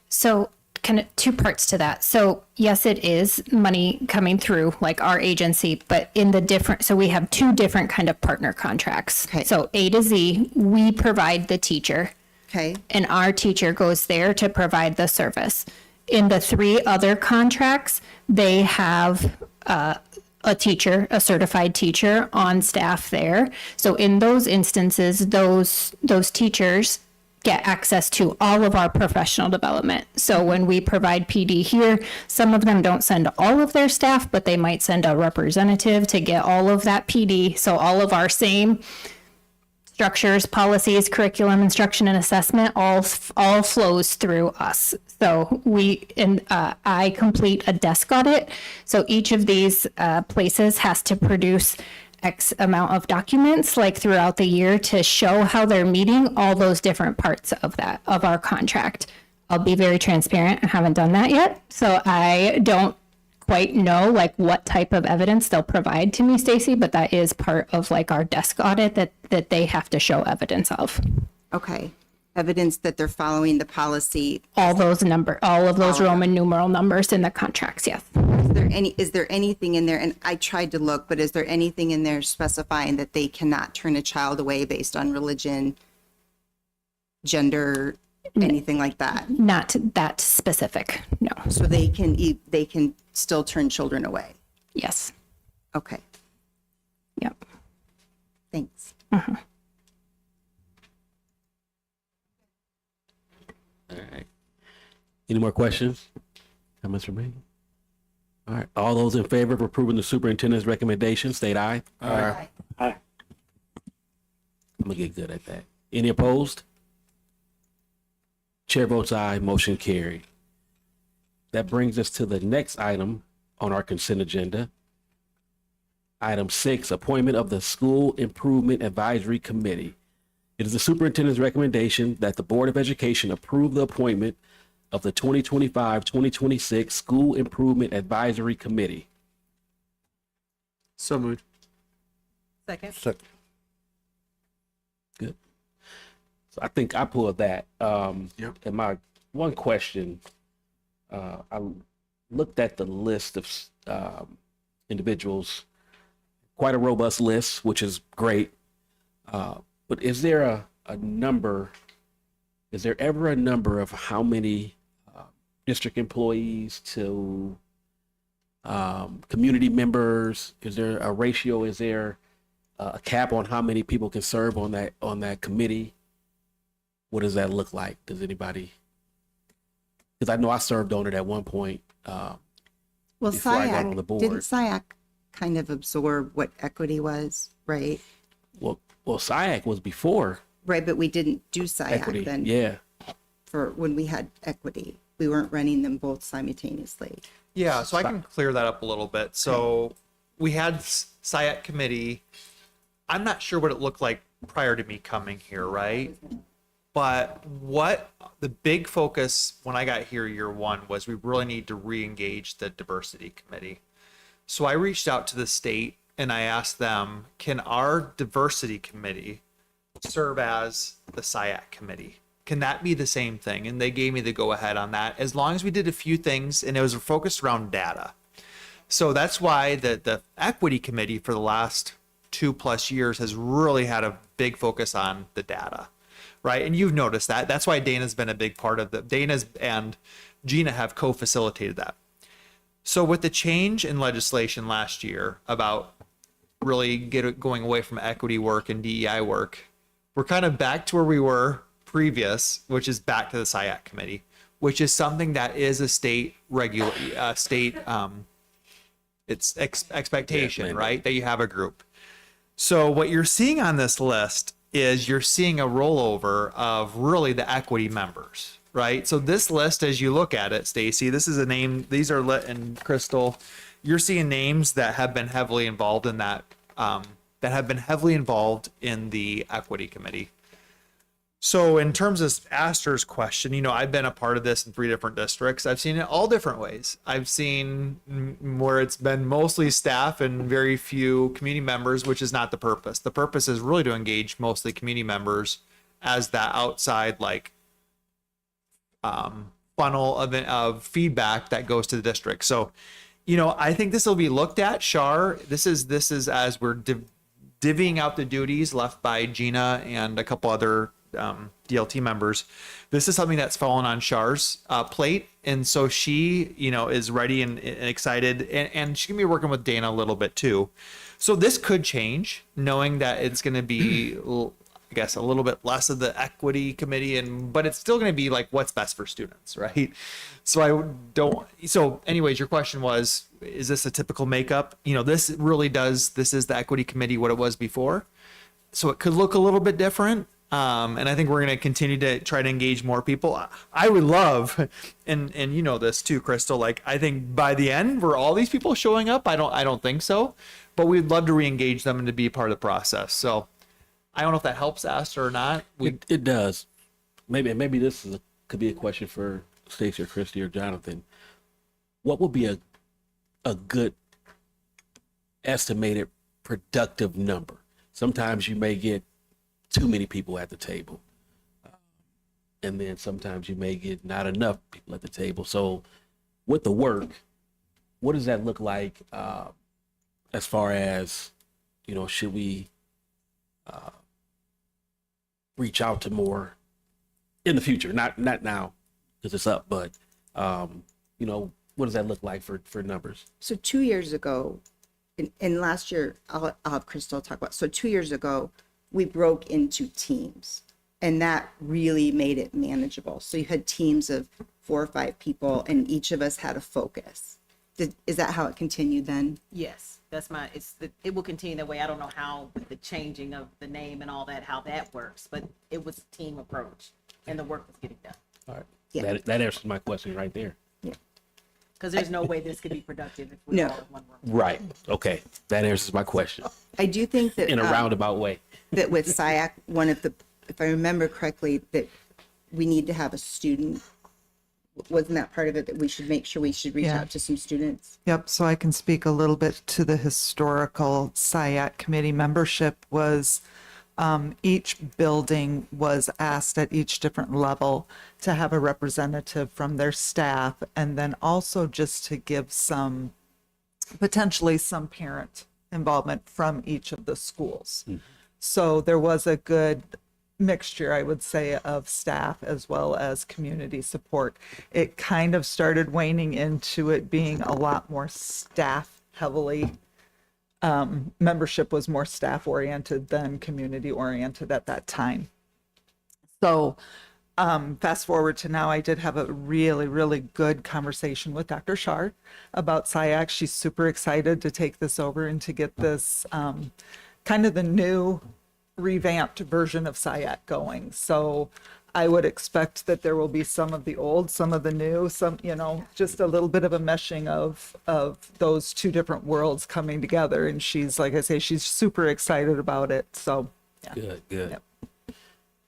So kind of two parts to that. So yes, it is money coming through like our agency, but in the different, so we have two different kind of partner contracts. Okay. So A to Z, we provide the teacher. Okay. And our teacher goes there to provide the service. In the three other contracts, they have a teacher, a certified teacher on staff there. So in those instances, those teachers get access to all of our professional development. So when we provide PD here, some of them don't send all of their staff, but they might send a representative to get all of that PD. So all of our same structures, policies, curriculum, instruction, and assessment all flows through us. So I complete a desk audit. So each of these places has to produce X amount of documents like throughout the year to show how they're meeting all those different parts of our contract. I'll be very transparent. I haven't done that yet. So I don't quite know like what type of evidence they'll provide to me, Stacy, but that is part of like our desk audit that they have to show evidence of. Okay. Evidence that they're following the policy. All of those Roman numeral numbers in the contracts, yes. Is there anything in there, and I tried to look, but is there anything in there specifying that they cannot turn a child away based on religion, gender, anything like that? Not that specific, no. So they can still turn children away? Yes. Okay. Yep. Thanks. Uh-huh. All right. Any more questions? Comments remaining? All right. All those in favor of approving the superintendent's recommendation, state aye. Aye. Aye. I'm gonna get good at that. Any opposed? Chair votes aye, motion carried. That brings us to the next item on our consent agenda. Item 6, appointment of the School Improvement Advisory Committee. It is the superintendent's recommendation that the Board of Education approve the appointment of the 2025-2026 School Improvement Advisory Committee. So moved. Second. Good. So I think I pulled that. Yep. And my one question, I looked at the list of individuals, quite a robust list, which is great. But is there a number, is there ever a number of how many district employees to community members? Is there a ratio? Is there a cap on how many people can serve on that committee? What does that look like? Does anybody? Because I know I served on it at one point. Well, before I got on the board. Didn't SIAC kind of absorb what equity was, right? Well, SIAC was before Right, but we didn't do SIAC equity. then. Yeah. For when we had equity. We weren't running them both simultaneously. Yeah, so I can clear that up a little bit. So we had SIAC committee. I'm not sure what it looked like prior to me coming here, right? But what the big focus when I got here year one was we really need to re-engage the diversity committee. So I reached out to the state and I asked them, can our diversity committee serve as the SIAC committee? Can that be the same thing? And they gave me the go ahead on that, as long as we did a few things and it was focused around data. So that's why the equity committee for the last 2+ years has really had a big focus on the data, right? And you've noticed that. That's why Dana's been a big part of that. Dana's and Gina have co-facilitated that. So with the change in legislation last year about really going away from equity work and DEI work, we're kind of back to where we were previous, which is back to the SIAC committee, which is something that is a state it's expectation, right? That you have a group. So what you're seeing on this list is you're seeing a rollover of really the equity members, right? So this list, as you look at it, Stacy, this is a name, these are lit in Crystal. You're seeing names that have been heavily involved in that have been heavily involved in the equity committee. So in terms of Aster's question, you know, I've been a part of this in 3 different districts. I've seen it all different ways. I've seen where it's been mostly staff and very few community members, which is not the purpose. The purpose is really to engage mostly community members as that outside funnel of feedback that goes to the district. So, you know, I think this will be looked at. Shar, this is as we're divvying out the duties left by Gina and a couple other DLT members. This is something that's fallen on Shar's plate, and so she, you know, is ready and excited, and she's gonna be working with Dana a little bit too. So this could change, knowing that it's gonna be, I guess, a little bit less of the equity committee, but it's still gonna be like what's best for students, right? So anyways, your question was, is this a typical makeup? You know, this is the equity committee what it was before, so it could look a little bit different. And I think we're going to continue to try to engage more people. I would love, and you know this too, Crystal, like I think by the end, were all these people showing up? I don't think so, but we'd love to re-engage them and to be part of the process. So I don't know if that helps us or not. It does. Maybe this could be a question for Stacey or Christy or Jonathan. What would be a good estimated productive number? Sometimes you may get too many people at the table. And then sometimes you may get not enough people at the table. So with the work, what does that look like as far as, you know, should we reach out to more in the future? Not now because it's up, but, you know, what does that look like for numbers? So 2 years ago, and last year, I'll have Crystal talk about, so 2 years ago, we broke into teams, and that really made it manageable. So you had teams of 4 or 5 people, and each of us had a focus. Is that how it continued then? Yes, it will continue that way. I don't know how with the changing of the name and all that, how that works, but it was a team approach and the work was getting done. All right. Yeah. That answers my question right there. Yeah. Because there's no way this could be productive if we're all in one room. Right. Okay. That answers my question. I do think that in a roundabout way. That with SIAC, if I remember correctly, that we need to have a student. Wasn't that part of it, that we should make sure we should reach out to some students? Yep, so I can speak a little bit to the historical SIAC committee membership was each building was asked at each different level to have a representative from their staff, and then also just to give potentially some parent involvement from each of the schools. Mm-hmm. So there was a good mixture, I would say, of staff as well as community support. It kind of started waning into it being a lot more staff heavily. Membership was more staff oriented than community oriented at that time. So fast forward to now, I did have a really, really good conversation with Dr. Shar about SIAC. She's super excited to take this over and to get this kind of the new revamped version of SciAC going. So I would expect that there will be some of the old, some of the new, some, just a little bit of a meshing of those two different worlds coming together. And she's, like I say, she's super excited about it. So yeah. Good, good. Yep.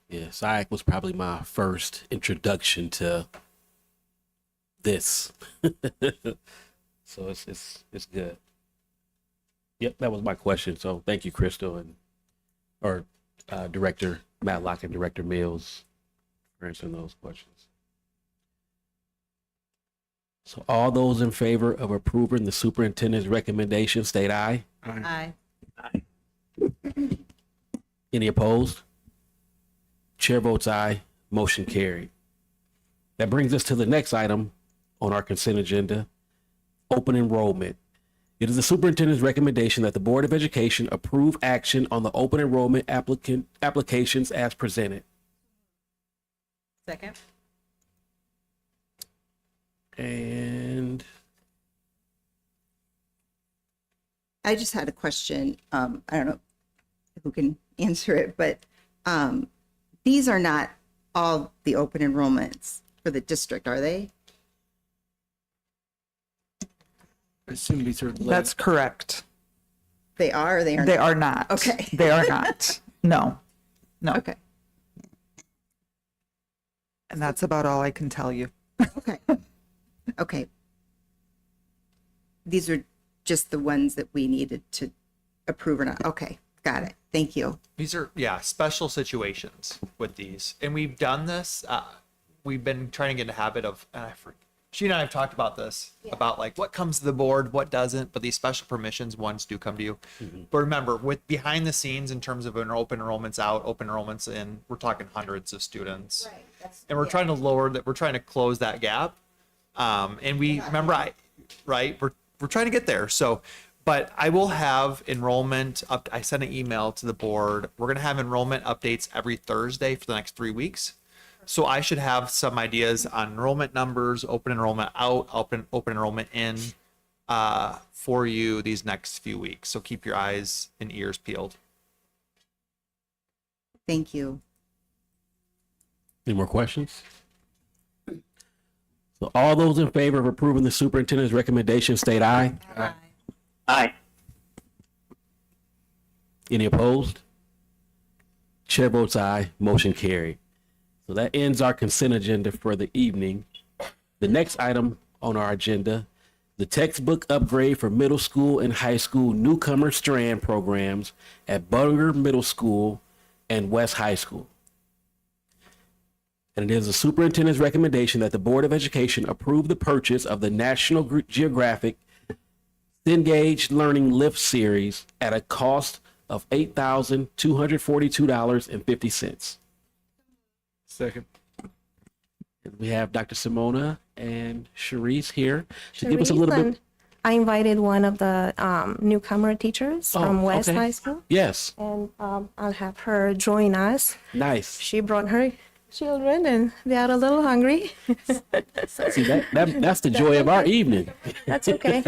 Yeah, SciAC was probably my first introduction to this. So it's good. Yep, that was my question. So thank you, Crystal, or Director Matlock and Director Mills for answering those questions. So all those in favor of approving the superintendent's recommendation, state aye. Aye. Any opposed? Chair votes aye. Motion carried. That brings us to the next item on our consent agenda, open enrollment. It is the superintendent's recommendation that the Board of Education approve action on the open enrollment applications as presented. Second. And I just had a question. I don't know who can answer it, but these are not all the open enrollments for the district, are they? I assume these are. That's correct. They are or they are They not? are not. Okay. They are not. No. Okay. And that's about all I can tell you. Okay. Okay. These are just the ones that we needed to approve or not. Okay. Got it. Thank you. These are, special situations with these. And we've done this. We've been trying to get in the habit of, she and I have talked about this, about like what comes to the board, what doesn't, but these special permissions ones do come to you. But remember, with behind the scenes in terms of an open enrollments out, open enrollments in, we're talking hundreds of students. Right. And we're trying to we're trying to close that gap. And we remember, we're trying to get there. So, but I will have enrollment up. I sent an email to the board. We're going to have enrollment updates every Thursday for the next 3 weeks. So I should have some ideas on enrollment numbers, open enrollment out, open enrollment in, for you these next few weeks. So keep your eyes and ears peeled. Thank you. any more questions? So all those in favor of approving the superintendent's recommendation, state aye. Aye. Aye. Any opposed? Chair votes aye. Motion carried. So that ends our consent agenda for the evening. The next item on our agenda, the textbook upgrade for middle school and high school newcomer strand programs at Bunger Middle School and West High School. And it is the superintendent's recommendation that the Board of Education approve the purchase of the National Geographic Cengage Learning Lift Series at a cost of $8,242.50. Second. We have Dr. Simona and Sharice here to give us a little bit. I invited one of the newcomer teachers from West okay. High School. Yes. And I'll have her join us. Nice. She brought her children and they are a little hungry. See, that's the joy of our evening. That's okay.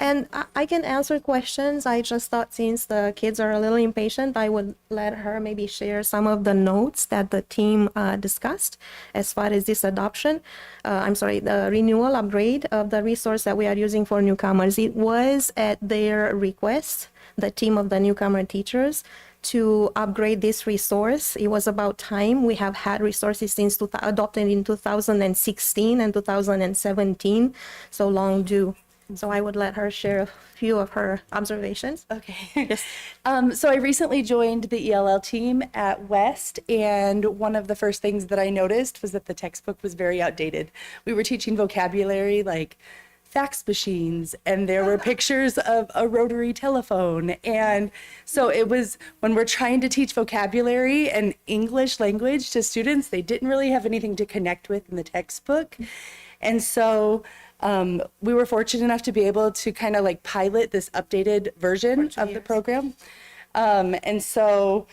And I can answer questions. I just thought since the kids are a little impatient, I would let her maybe share some of the notes that the team discussed as far as this adoption. The renewal upgrade of the resource that we are using for newcomers. It was at their request, the team of the newcomer teachers, to upgrade this resource. It was about time. We have had resources since adopted in 2016 and 2017, so long due. So I would let her share a few of her observations. Okay. Yes. So I recently joined the ELL team at West, and one of the first things that I noticed was that the textbook was very outdated. We were teaching vocabulary like fax machines, and there were pictures of a rotary telephone. And so it was, when we're trying to teach vocabulary and English language to students, they didn't really have anything to connect with in the textbook. And so we were fortunate enough to be able to kind of like pilot this updated version of the program. And so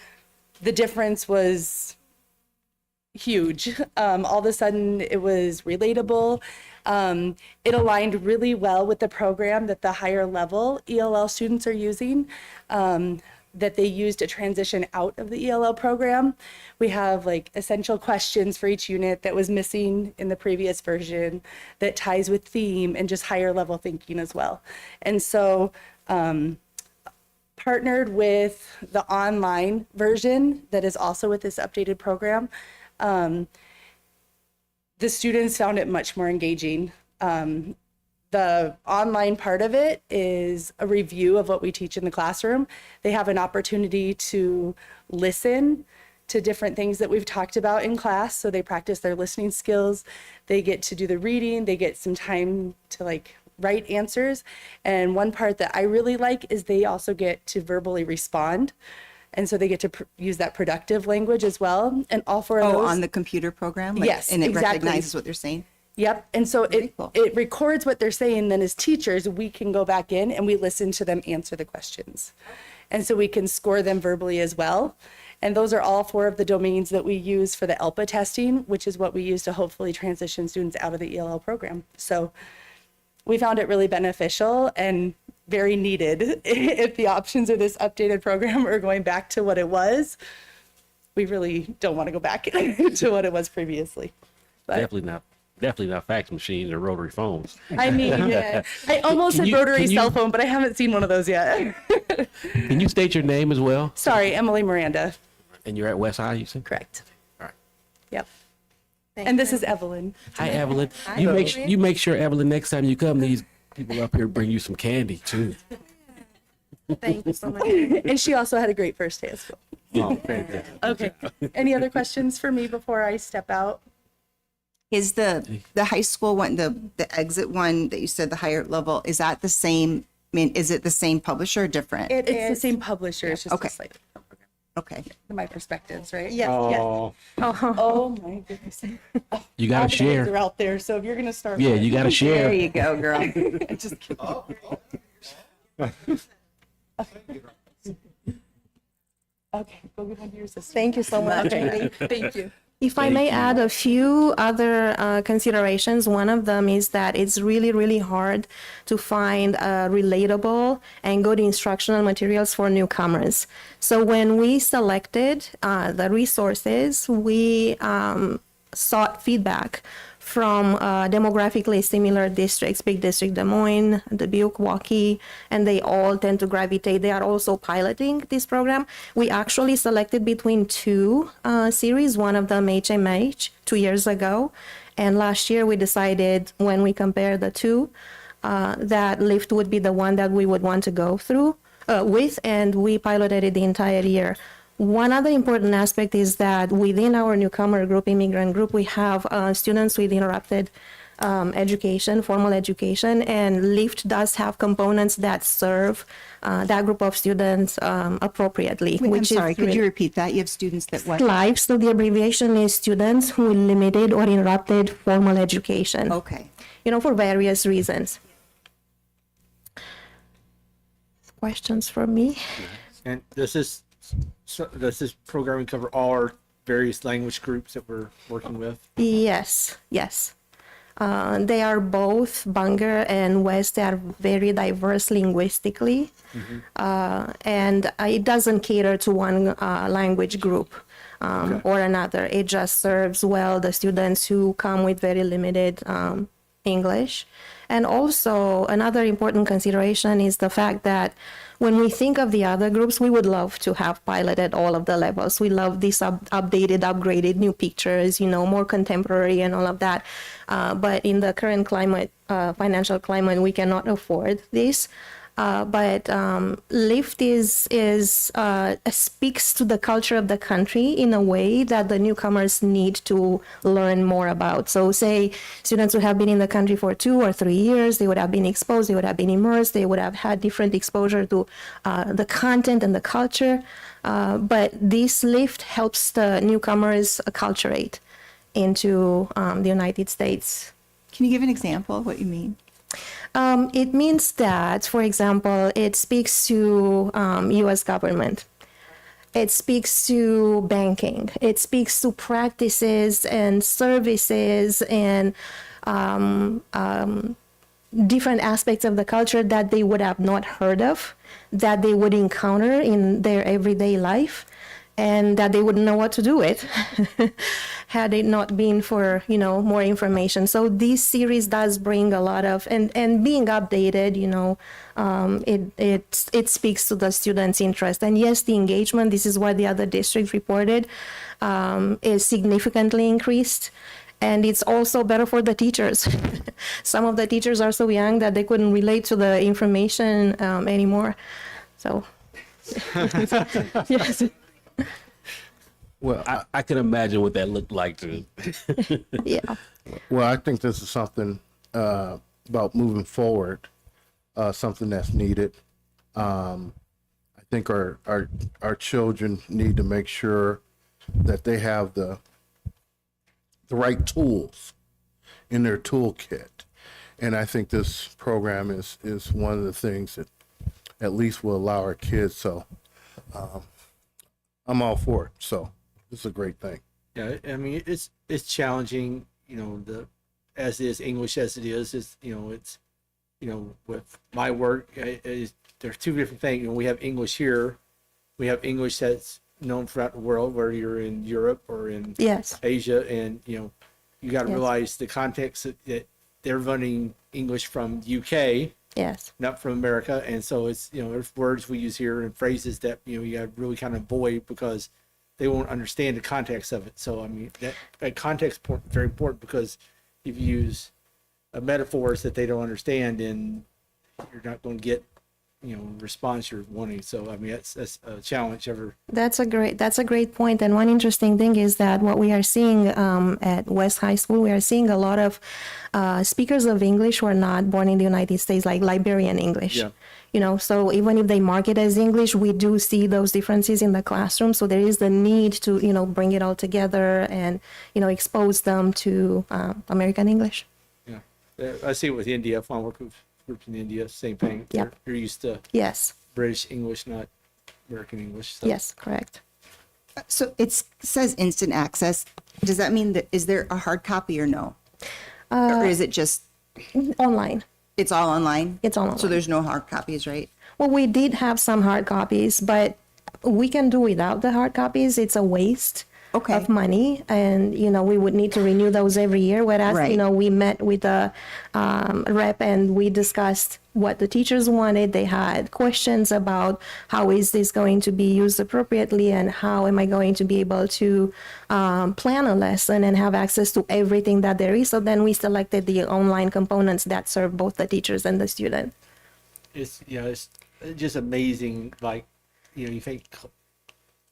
the difference was huge. All of a sudden it was relatable. It aligned really well with the program that the higher level ELL students are using. that they use to transition out of the ELL program. We have like essential questions for each unit that was missing in the previous version that ties with theme and just higher level thinking as well. And so partnered with the online version that is also with this updated program. The students found it much more engaging. The online part of it is a review of what we teach in the classroom. They have an opportunity to listen to different things that we've talked about in class. So they practice their listening skills. They get to do the reading. They get some time to like write answers. And one part that I really like is they also get to verbally respond. And so they get to use that productive language as well. And all four of those. On the computer program? Like, yes, and it exactly. recognizes what they're saying? Yep. And so it records what they're saying. Then as teachers, we can go back in and we listen to them answer the questions. And so we can score them verbally as well. And those are all four of the domains that we use for the ELPA testing, which is what we use to hopefully transition students out of the ELL program. So we found it really beneficial and very needed. If the options of this updated program are going back to what it was, we really don't want to go back to what it was previously. But Definitely not fax machines or rotary phones. I mean, I almost said rotary cell phone, but I haven't seen one of those yet. Can you state your name as well? Sorry, Emily Miranda. And you're at West High, you said? Correct. All right. Yep. And this is Evelyn. Hi, Evelyn. Hi, You Evelyn. make sure, Evelyn, next time you come, these people up here bring you some candy too. Thank you so much. And she also had a great first day of school. Oh, fantastic. Okay. Any other questions for me before I step out? Is the high school one, the exit one that you said, the higher level, is that the same? I mean, is it the same publisher or different? It's the same publisher. It's just Okay. a slightly different program. Okay. My perspectives, right? Yes. Oh. Oh my goodness. You gotta All the share. names are out there, so if you're gonna start. Yeah, you gotta share. There you go, girl. Just kidding. Okay, go get one to your sister. Thank you so much. Okay, thank you. If I may add a few other considerations, one of them is that it's really, really hard to find relatable and good instructional materials for newcomers. So when we selected the resources, we sought feedback from demographically similar districts, Big District Des Moines, Dubuque, Waukee, and they all tend to gravitate. They are also piloting this program. We actually selected between two series, one of them HMH 2 years ago. And last year we decided when we compared the two, that LIFT would be the one that we would want to go through with, and we piloted it the entire year. One other important aspect is that within our newcomer group, immigrant group, we have students with interrupted education, formal education, and LIFT does have components that serve that group of students appropriately. Wait, I'm which sorry, is could you repeat that? You have students that what? SLIFE, so the abbreviation is students with limited or interrupted formal education. Okay. You know, for various reasons. Questions for me? And does this programming cover all our various language groups that we're working with? Yes, yes. They are both Bunger and West. They are very diverse linguistically, and it doesn't cater to one language group or another. It just serves well the students who come with very limited English. And also another important consideration is the fact that when we think of the other groups, we would love to have piloted all of the levels. We love these updated, upgraded, new pictures, you know, more contemporary and all of that. But in the current climate, financial climate, we cannot afford this. But LIFT speaks to the culture of the country in a way that the newcomers need to learn more about. So say students would have been in the country for 2 or 3 years, they would have been exposed, they would have been immersed, they would have had different exposure to the content and the culture. But this LIFT helps the newcomers acculturate into the United States. Can you give an example of what you mean? It means that, for example, it speaks to U.S. government. It speaks to banking. It speaks to practices and services and different aspects of the culture that they would have not heard of that they would encounter in their everyday life, and that they wouldn't know what to do with had it not been for, you know, more information. So this series does bring a lot of, and being updated, you know, it speaks to the students' interest. And yes, the engagement, this is what the other district reported, is significantly increased. And it's also better for the teachers. Some of the teachers are so young that they couldn't relate to the information anymore. So, yes. Well, I can imagine what that looked like too. Yeah. Well, I think this is something about moving forward, something that's needed. I think our children need to make sure that they have the right tools in their toolkit, and I think this program is one of the things that at least will allow our kids. So I'm all for it. So it's a great thing. Yeah, I mean it's challenging, you know, as is English as it is. It's, you know, it's, you know, with my work, there's two different things. You know, we have English here, we have English that's known throughout the world, whether you're in Europe or in Yes. Asia, and you know, you got to Yes. realize the context that they're running English from UK, Yes. not from America, and so it's, you know, there's words we use here and phrases that, you know, you got to really kind of avoid because they won't understand the context of it. So I mean that context very important, because if you use metaphors that they don't understand, then you're not going to get, you know, response you're wanting. So I mean that's a challenge ever. That's a great point. And one interesting thing is that what we are seeing at West High School, we are seeing a lot of speakers of English who are not born in the United States, like Liberian English. Yeah. You know, so even if they mark it as English, we do see those differences in the classroom. So there is the need to, you know, bring it all together and, you know, expose them to American English. Yeah, I see it with India. If I work with groups in India, same thing. Yeah. You're used to Yes. British English, not American English. So. Yes, correct. So it says instant access. Does that mean that, is there a hard copy or no? Or is it just online? It's all online? It's all online. So there's no hard copies, right? Well, we did have some hard copies, but we can do without the hard copies. It's a waste of money, and you know, we would need to renew those every year. Whereas, Right. you know, we met with the rep and we discussed what the teachers wanted. They had questions about how is this going to be used appropriately, and how am I going to be able to plan a lesson and have access to everything that there is. So then we selected the online components that serve both the teachers and the student. It's, you know, it's just amazing. Like, you know, you think,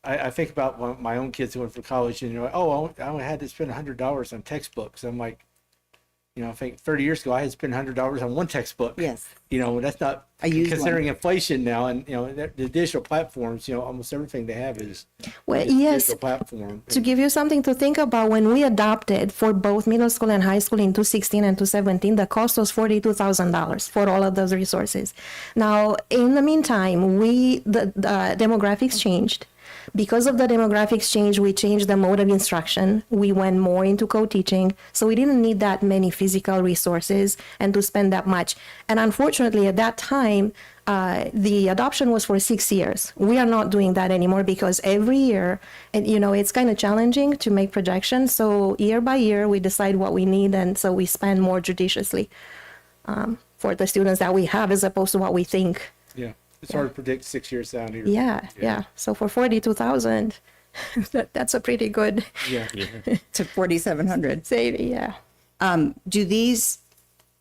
I think about my own kids who went for college, and you know, oh, I only had to spend $100 on textbooks. I'm like, you know, I think 30 years ago I had to spend $100 on one textbook. Yes. You know, that's not considering inflation now, and you know, the digital platforms. You know, almost everything they have is Well, is yes. digital platform. To give you something to think about, when we adopted for both middle school and high school in 2016 and 2017, the cost was $42,000 for all of those resources. Now, in the meantime, the demographics changed. Because of the demographics change, we changed the mode of instruction. We went more into co-teaching, so we didn't need that many physical resources and to spend that much. And unfortunately, at that time, the adoption was for 6 years. We are not doing that anymore, because every year, and you know, it's kind of challenging to make projections. So year by year, we decide what we need, and so we spend more judiciously for the students that we have, as opposed to what we think. Yeah, it's hard to predict 6 years down here. Yeah. So for 42,000, that's a pretty good. Yeah. To 4,700. Yeah. Do these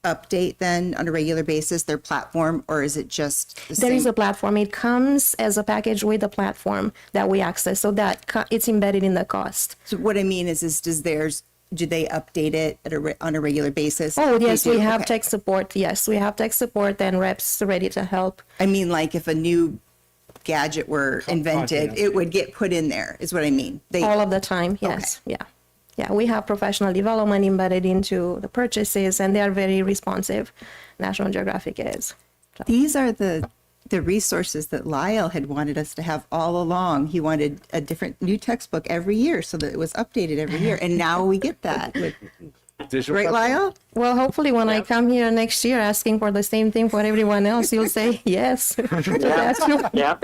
update then on a regular basis, their platform, or is it just the There same? is a platform. It comes as a package with a platform that we access, so that it's embedded in the cost. So what I mean is does theirs, do they update it on a regular basis? Oh, They yes, do? we have Okay. tech support. Yes, we have tech support and reps ready to help. I mean, like if a new gadget were invented, content it would get put in there, is what I mean. All of the time, yes. Yeah. Yeah, we have professional development embedded into the purchases, and they are very responsive. National Geographic is. These are the resources that Lyle had wanted us to have all along. He wanted a different new textbook every year so that it was updated every year, and now we get that. Right, Lyle? Well, hopefully when I come here next year asking for the same thing for everyone else, you'll say yes. Yeah.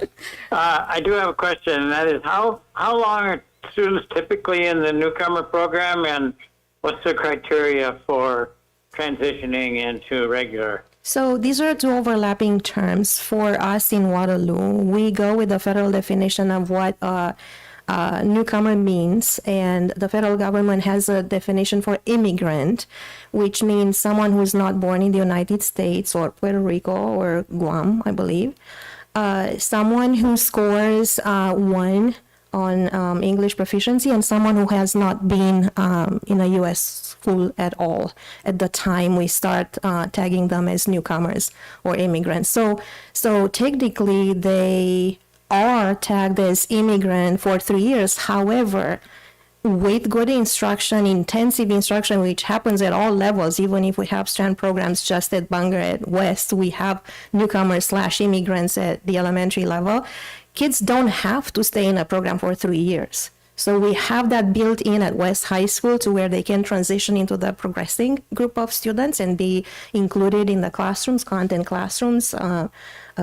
I do have a question, and that is how long are students typically in the newcomer program, and what's the criteria for transitioning into regular? So these are two overlapping terms for us in Waterloo. We go with the federal definition of what newcomer means, and the federal government has a definition for immigrant, which means someone who's not born in the United States or Puerto Rico or Guam, I believe. Someone who scores 1 on English proficiency, and someone who has not been in a U.S. school at all at the time we start tagging them as newcomers or immigrants. So technically they are tagged as immigrant for 3 years. However, with good instruction, intensive instruction, which happens at all levels, even if we have strand programs just at Bangor at West, we have newcomers/immigrants at the elementary level. Kids don't have to stay in a program for 3 years. So we have that built in at West High School to where they can transition into the progressing group of students and be included in the classrooms, content classrooms,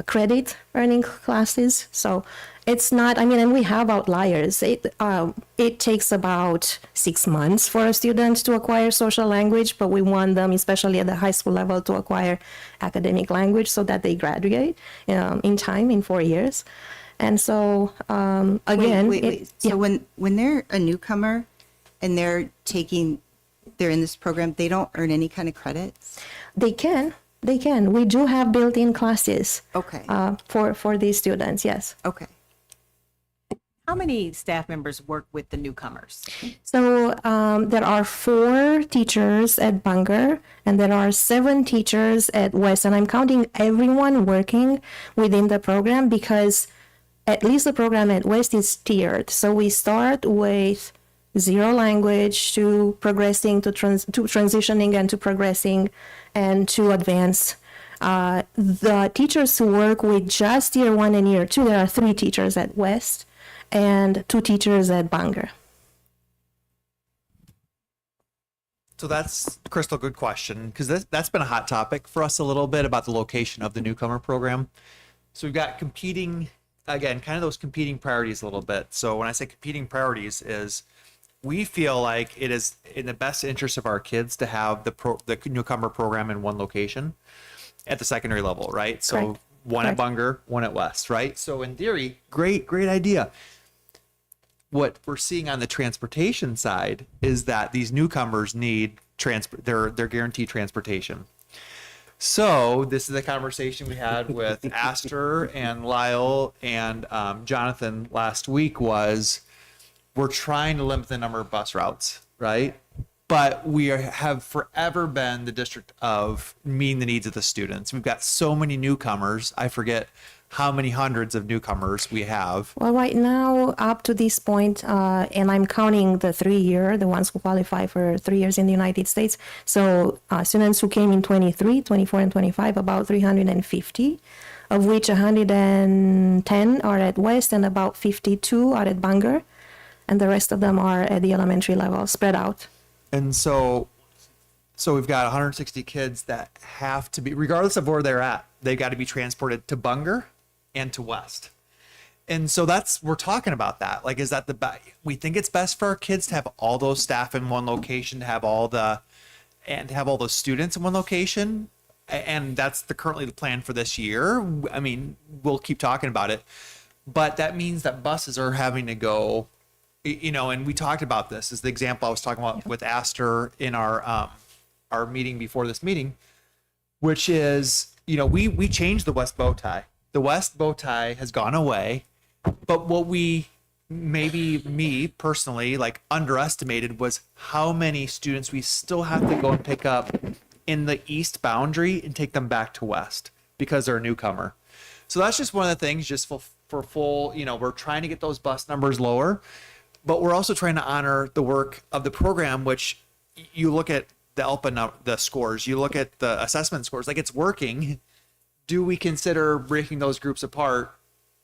credit earning classes. So it's not, I mean, and we have outliers. It takes about 6 months for a student to acquire social language, but we want them, especially at the high school level, to acquire academic language so that they graduate in time, in 4 years. And so, again, wait. So when they're a newcomer and they're in this program, they don't earn any kind of credits? They can. We do have built-in classes. Okay. For these students, yes. Okay. How many staff members work with the newcomers? So there are 4 teachers at Bangor, and there are 7 teachers at West, and I'm counting everyone working within the program because at least the program at West is tiered. So we start with 0 language to progressing to transitioning and to progressing and to advance. The teachers who work with just year 1 and year 2, there are 3 teachers at West and 2 teachers at Bangor. So that's Crystal, good question, because that's been a hot topic for us a little bit about the location of the newcomer program. So we've got competing, again, kind of those competing priorities a little bit. So when I say competing priorities is we feel like it is in the best interest of our kids to have the newcomer program in one location at the secondary level, right? So Correct. one at Bangor, one at West, right? So in theory, great idea. What we're seeing on the transportation side is that these newcomers need they're guaranteed transportation. So this is a conversation we had with Astor and Lyle and Jonathan last week was we're trying to limit the number of bus routes, right? But we have forever been the district of meeting the needs of the students. We've got so many newcomers. I forget how many hundreds of newcomers we have. Well, right now, up to this point, and I'm counting the 3-year, the ones who qualify for 3 years in the United States. So students who came in 23, 24, and 25, about 350, of which 110 are at West and about 52 are at Bangor. And the rest of them are at the elementary level, spread out. And so we've got 160 kids that have to be, regardless of where they're at, they've got to be transported to Bangor and to West. And so we're talking about that. Like, is that we think it's best for our kids to have all those staff in one location, to have all those students in one location. And that's currently the plan for this year. I mean, we'll keep talking about it, but that means that buses are having to go, and we talked about this is the example I was talking about with Astor in our meeting before this meeting, which is, we changed the West bow tie. The West bow tie has gone away, but what me personally, underestimated was how many students we still have to go and pick up in the East boundary and take them back to West because they're a newcomer. So that's just one of the things, just for full, we're trying to get those bus numbers lower, but we're also trying to honor the work of the program, which you look at the ELPA, the scores, you look at the assessment scores, it's working. Do we consider breaking those groups apart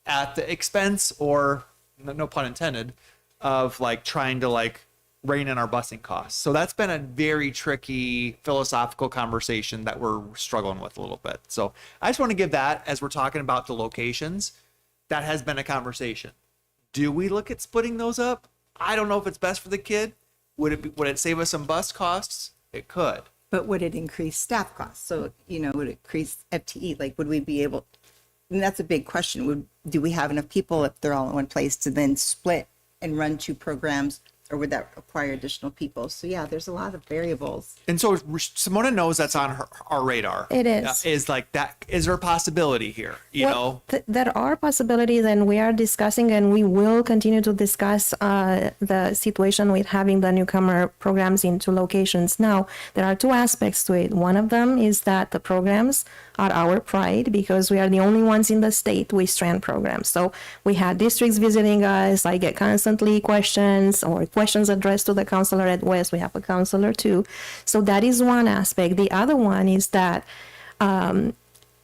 at the expense, or no pun intended, of trying to rein in our busing costs. So that's been a very tricky philosophical conversation that we're struggling with a little bit. So I just want to give that, as we're talking about the locations, that has been a conversation. Do we look at splitting those up? I don't know if it's best for the kid. Would it save us some bus costs? It could. But would it increase staff costs? So, would it increase FTE? Like, would we be able, and that's a big question. Do we have enough people if they're all in one place to then split and run two programs, or would that require additional people? So yeah, there's a lot of variables. And so Simona knows that's on our radar. It is. Is like that. Is there a possibility here? You know? There are possibilities, and we are discussing, and we will continue to discuss the situation with having the newcomer programs in two locations. Now, there are two aspects to it. One of them is that the programs are our pride because we are the only ones in the state with strand programs. So we had districts visiting us. I get constantly questions or questions addressed to the counselor at West. We have a counselor too. So that is one aspect. The other one is that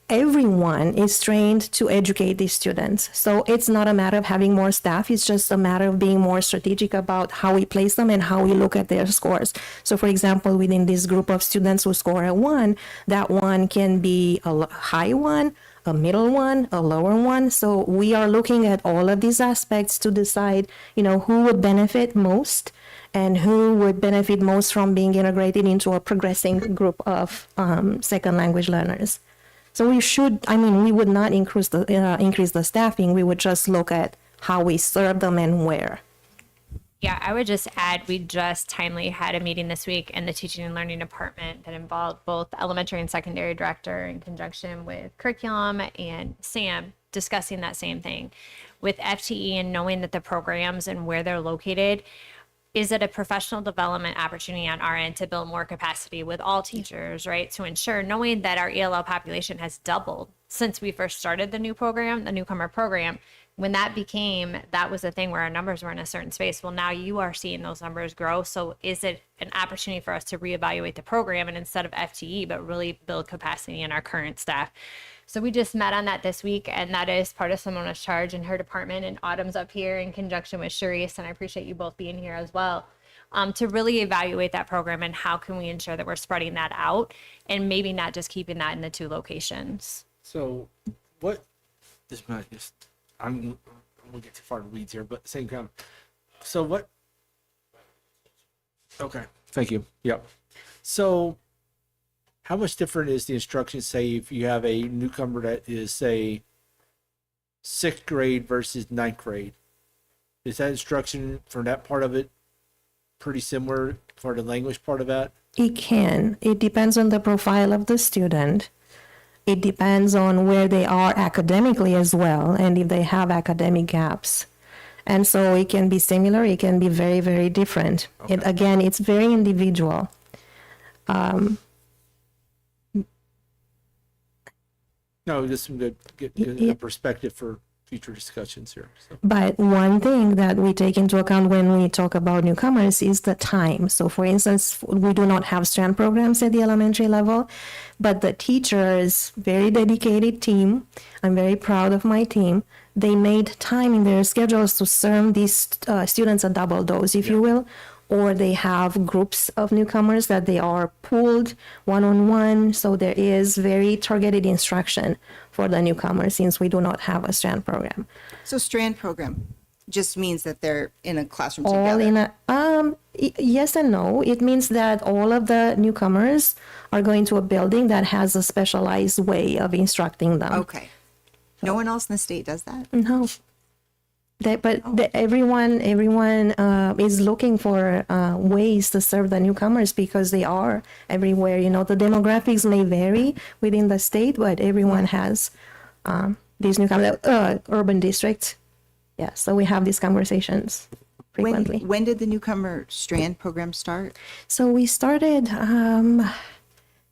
everyone is trained to educate these students. So it's not a matter of having more staff. It's just a matter of being more strategic about how we place them and how we look at their scores. So for example, within this group of students who score a 1, that 1 can be a high 1, a middle 1, a lower 1. So we are looking at all of these aspects to decide, who would benefit most and who would benefit most from being integrated into a progressing group of second language learners. So we would not increase the staffing. We would just look at how we serve them and where. Yeah, I would just add, we just timely had a meeting this week in the teaching and learning department that involved both elementary and secondary director in conjunction with curriculum and Sam discussing that same thing. With FTE and knowing that the programs and where they're located, is it a professional development opportunity on our end to build more capacity with all teachers, right? To ensure, knowing that our ELL population has doubled since we first started the new program, the newcomer program, when that was a thing where our numbers were in a certain space. Well, now you are seeing those numbers grow. So is it an opportunity for us to reevaluate the program and instead of FTE, but really build capacity in our current staff? So we just met on that this week, and that is part of Simona's charge in her department, and Autumn's up here in conjunction with Sharice, and I appreciate you both being here as well, to really evaluate that program and how can we ensure that we're spreading that out and maybe not just keeping that in the two locations. So I won't get too far in the weeds here, but at the same time, okay, thank you. Yep. So how much different is the instruction, say, if you have a newcomer that is, say, 6th grade versus 9th grade? Is that instruction for that part of it pretty similar for the language part of that? It can. It depends on the profile of the student. It depends on where they are academically as well, and if they have academic gaps. And so it can be similar, it can be very, very different. Okay. It's very individual. No, just some good perspective for future discussions here. So. But one thing that we take into account when we talk about newcomers is the time. So for instance, we do not have strand programs at the elementary level, but the teachers, very dedicated team, I'm very proud of my team, they made time in their schedules to serve these students a double dose, if you will, or they have groups of newcomers that they are pooled one-on-one. So there is very targeted instruction for the newcomers since we do not have a strand program. So strand program just means that they're in a classroom all together? Yes and no. It means that all of the newcomers are going to a building that has a specialized way of instructing them. Okay. No one else in the state does that? No. Everyone is looking for ways to serve the newcomers because they are everywhere. The demographics may vary within the state, but everyone has these newcomers, urban districts. Yeah, so we have these conversations frequently. When did the newcomer strand program start? So we started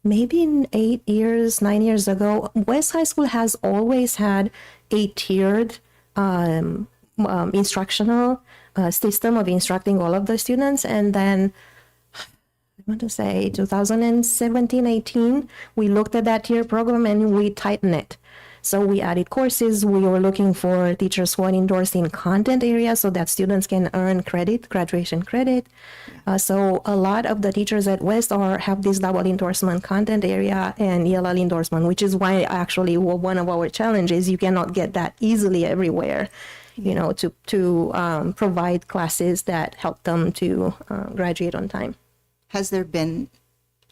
maybe 9 years ago. West High School has always had a tiered instructional system of instructing all of the students, and then I want to say 2017-18 we looked at that tier program and we tightened it. So we added courses. We were looking for teachers who are endorsed in content areas so that students can earn credit, graduation credit. So a lot of the teachers at West have this double endorsement, content area and ELL endorsement, which is why actually one of our challenges, you cannot get that easily everywhere, you know, to provide classes that help them to graduate on time. Has there been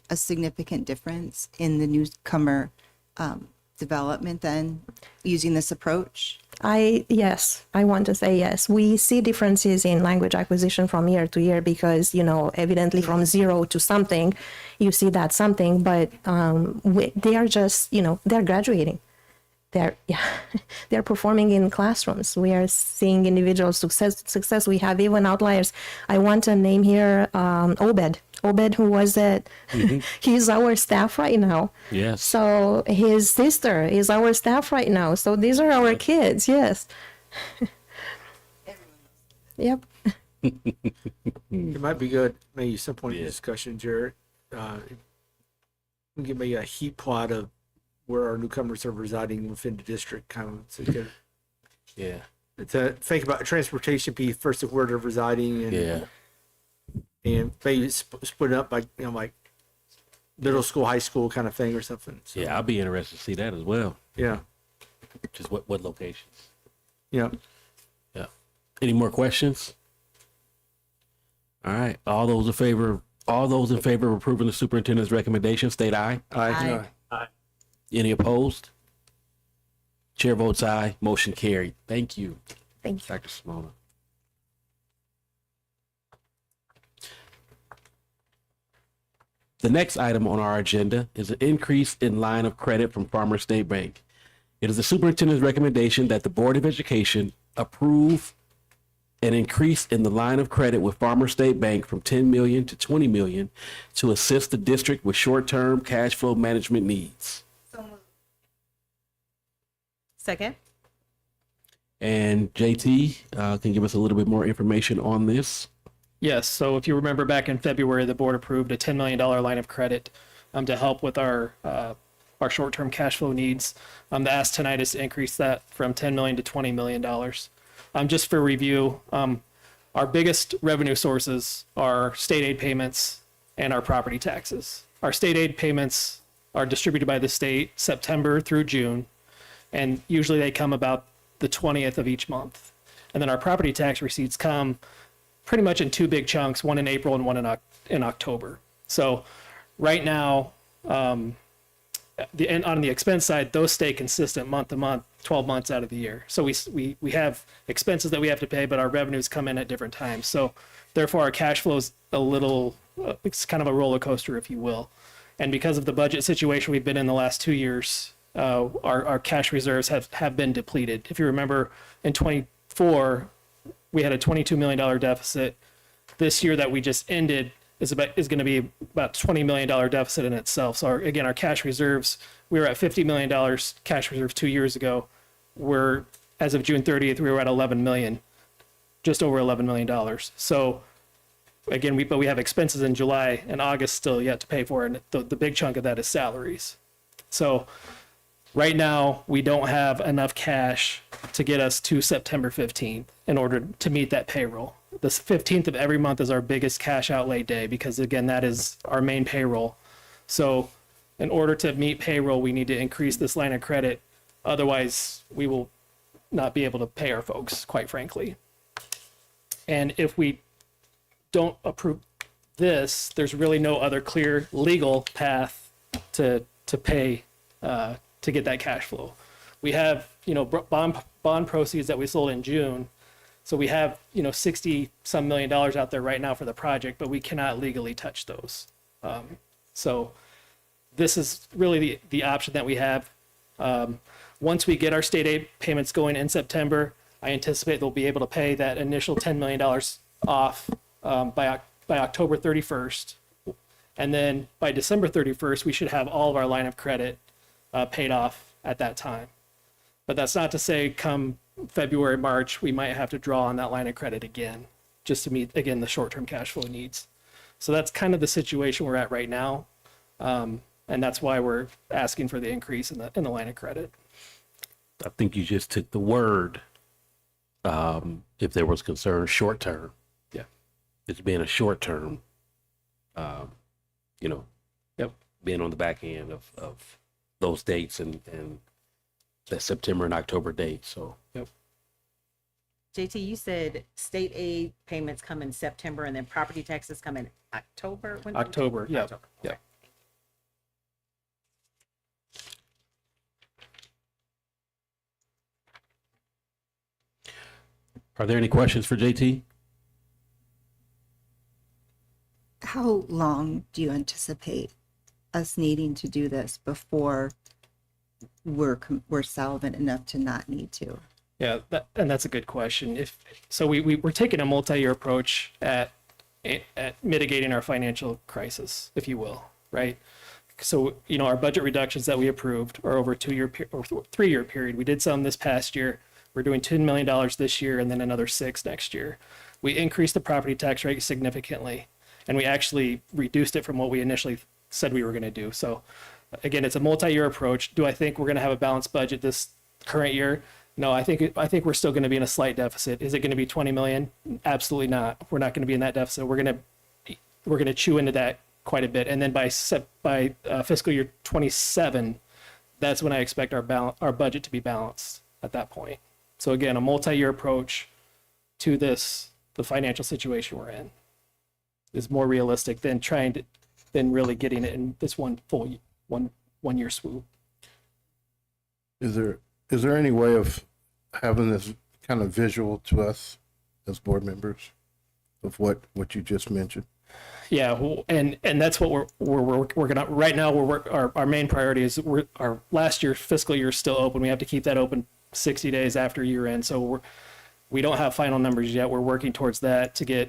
a significant difference in the newcomer development then using this approach? Yes, I want to say yes. We see differences in language acquisition from year to year because, you know, evidently from 0 to something, you see that something, but they are just, you know, they're graduating. They're performing in classrooms. We are seeing individual success. We have even outliers. I want to name here Obed, who was at, he's our staff right now. Yes. So his sister is our staff right now. So these are our kids. Yes. Yep. It might be good, maybe some point in discussion, Jared. We get maybe a heat plot of where our newcomers are residing within the district, kind of. So you to think about transportation piece first of where they're residing, and and maybe split up by, you know, like middle school, high school kind of thing or something. So, Yeah, I'll be interested to see that as well. yeah, Just what locations? yeah. Yeah. Any more questions? All right. All those in favor of approving the superintendent's recommendation, state aye. Aye. Any opposed? Chair votes aye. Motion carried. Thank you. Thank you. Dr. Simona. The next item on our agenda is an increase in line of credit from Farmer State Bank. It is the superintendent's recommendation that the Board of Education approve an increase in the line of credit with Farmer State Bank from $10 million to $20 million to assist the district with short-term cash flow management needs. Second. And JT can give us a little bit more information on this. Yes, so if you remember back in February, the board approved a $10 million line of credit to help with our short-term cash flow needs. The ask tonight is to increase that from $10 million to $20 million. Just for review, our biggest revenue sources are state aid payments and our property taxes. Our state aid payments are distributed by the state September through June, and usually they come about the 20th of each month. And then our property tax receipts come pretty much in two big chunks, one in April and one in October. So right now, on the expense side, those stay consistent month to month, 12 months out of the year. So we have expenses that we have to pay, but our revenues come in at different times. So therefore, our cash flow is a little, it's kind of a roller coaster, if you will. And because of the budget situation we've been in the last 2 years, our cash reserves have been depleted. If you remember, in 24, we had a $22 million deficit. This year that we just ended is going to be about $20 million deficit in itself. So again, our cash reserves, we were at $50 million cash reserves 2 years ago. As of June 30th, we were at 11 million, just over $11 million. So again, we have expenses in July and August still yet to pay for, and the big chunk of that is salaries. So right now, we don't have enough cash to get us to September 15th in order to meet that payroll. The 15th of every month is our biggest cash outlay day because, again, that is our main payroll. So in order to meet payroll, we need to increase this line of credit. Otherwise, we will not be able to pay our folks, quite frankly. And if we don't approve this, there's really no other clear legal path to pay to get that cash flow. We have, bond proceeds that we sold in June. So we have, $60 some million out there right now for the project, but we cannot legally touch those. So this is really the option that we have. Once we get our state aid payments going in September, I anticipate they'll be able to pay that initial $10 million off by October 31st. And then by December 31st, we should have all of our line of credit paid off at that time. But that's not to say come February, March, we might have to draw on that line of credit again, just to meet, again, the short-term cash flow needs. So that's kind of the situation we're at right now. And that's why we're asking for the increase in the line of credit. I think you just took the word, if there was concern, short term. Yeah. It's been a short term, you know, Yep. being on the back end of those dates and that September and October date. So, Yep. JT, you said state aid payments come in September and then property taxes come in October? When- October. Yeah. October. Yeah. are there any questions for JT? How long do you anticipate us needing to do this before we're solvent enough to not need to? Yeah, and that's a good question. If so, we're taking a multi-year approach at mitigating our financial crisis, if you will, right? So, our budget reductions that we approved are over a 2-year or 3-year period. We did some this past year. We're doing $10 million this year and then another $6 million next year. We increased the property tax rate significantly, and we actually reduced it from what we initially said we were going to do. So, again, it's a multi-year approach. Do I think we're going to have a balanced budget this current year? No, I think we're still going to be in a slight deficit. Is it going to be 20 million? Absolutely not. We're not going to be in that deficit. We're going to chew into that quite a bit, and then by fiscal year 27, that's when I expect our budget to be balanced at that point. So again, a multi-year approach to the financial situation we're in is more realistic than really getting it in this one year swoop. Is there any way of having this kind of visual to us as board members of what you just mentioned? Yeah, and that's what we're working on right now. Our main priority is our last year fiscal year is still open. We have to keep that open 60 days after year end. So we don't have final numbers yet. We're working towards that to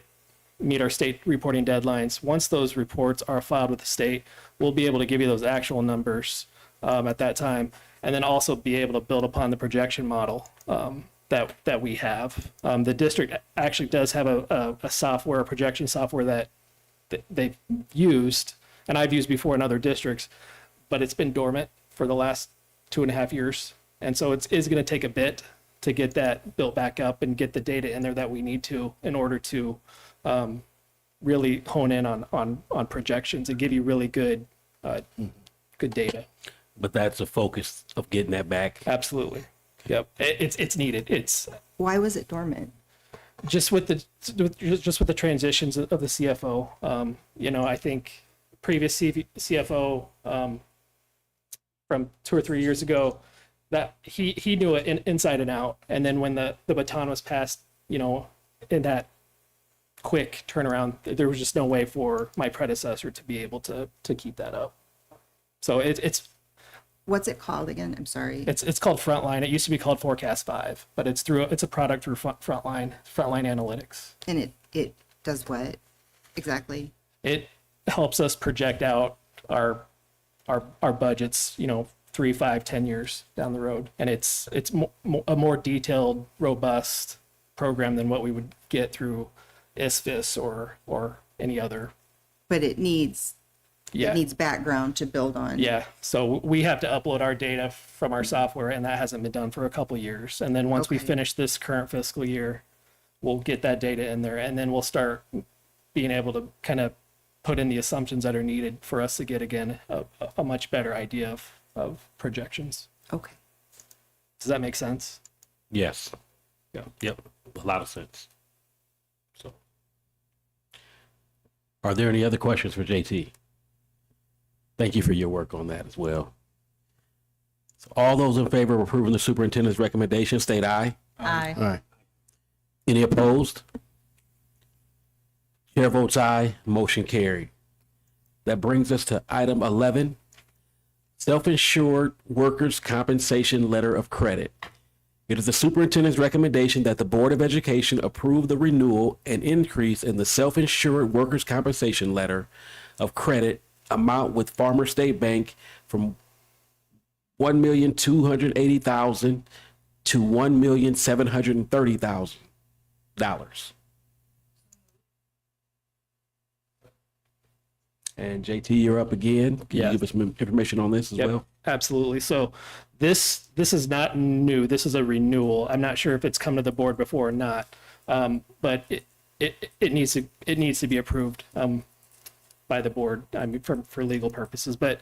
meet our state reporting deadlines. Once those reports are filed with the state, we'll be able to give you those actual numbers at that time, and then also be able to build upon the projection model that we have. The district actually does have a projection software that they've used, and I've used before in other districts, but it's been dormant for the last 2.5 years. And so it's going to take a bit to get that built back up and get the data in there that we need to in order to really hone in on projections and give you really good data. But that's a focus of getting that back. Absolutely. Yep. It's needed. Why was it dormant? Just with the transitions of the CFO. I think previous CFO from 2 or 3 years ago, that he knew it inside and out. And then when the baton was passed, in that quick turnaround, there was just no way for my predecessor to be able to keep that up. So it's What's it called again? I'm sorry. It's called Frontline. It used to be called Forecast 5, but it's a product through Frontline Analytics. And it does what exactly? It helps us project out our budgets, 3, 5, 10 years down the road, and it's a more detailed, robust program than what we would get through ISFIS or any other. But it needs background to build on. Yeah, so we have to upload our data from our software, and that hasn't been done for a couple of years. And then once we finish this current fiscal year, we'll get that data in there, and then we'll start being able to kind of put in the assumptions that are needed for us to get, again, a much better idea of projections. Okay. Does that make sense? Yes. Yeah. Yep. A lot of sense. So, are there any other questions for JT? Thank you for your work on that as well. So all those in favor of approving the superintendent's recommendation, state aye. Aye. All right. Any opposed? Chair votes aye, motion carried. That brings us to item 11, self-insured workers' compensation letter of credit. It is the superintendent's recommendation that the Board of Education approve the renewal and increase in the self-insured workers' compensation letter of credit amount with Farmer State Bank from $1,280,000 to $1,730,000. And JT, you're up again. Can you give us some information on this as Yep, well? absolutely. So this is not new. This is a renewal. I'm not sure if it's come to the board before or not, but it needs to be approved by the board. I mean, for legal purposes. But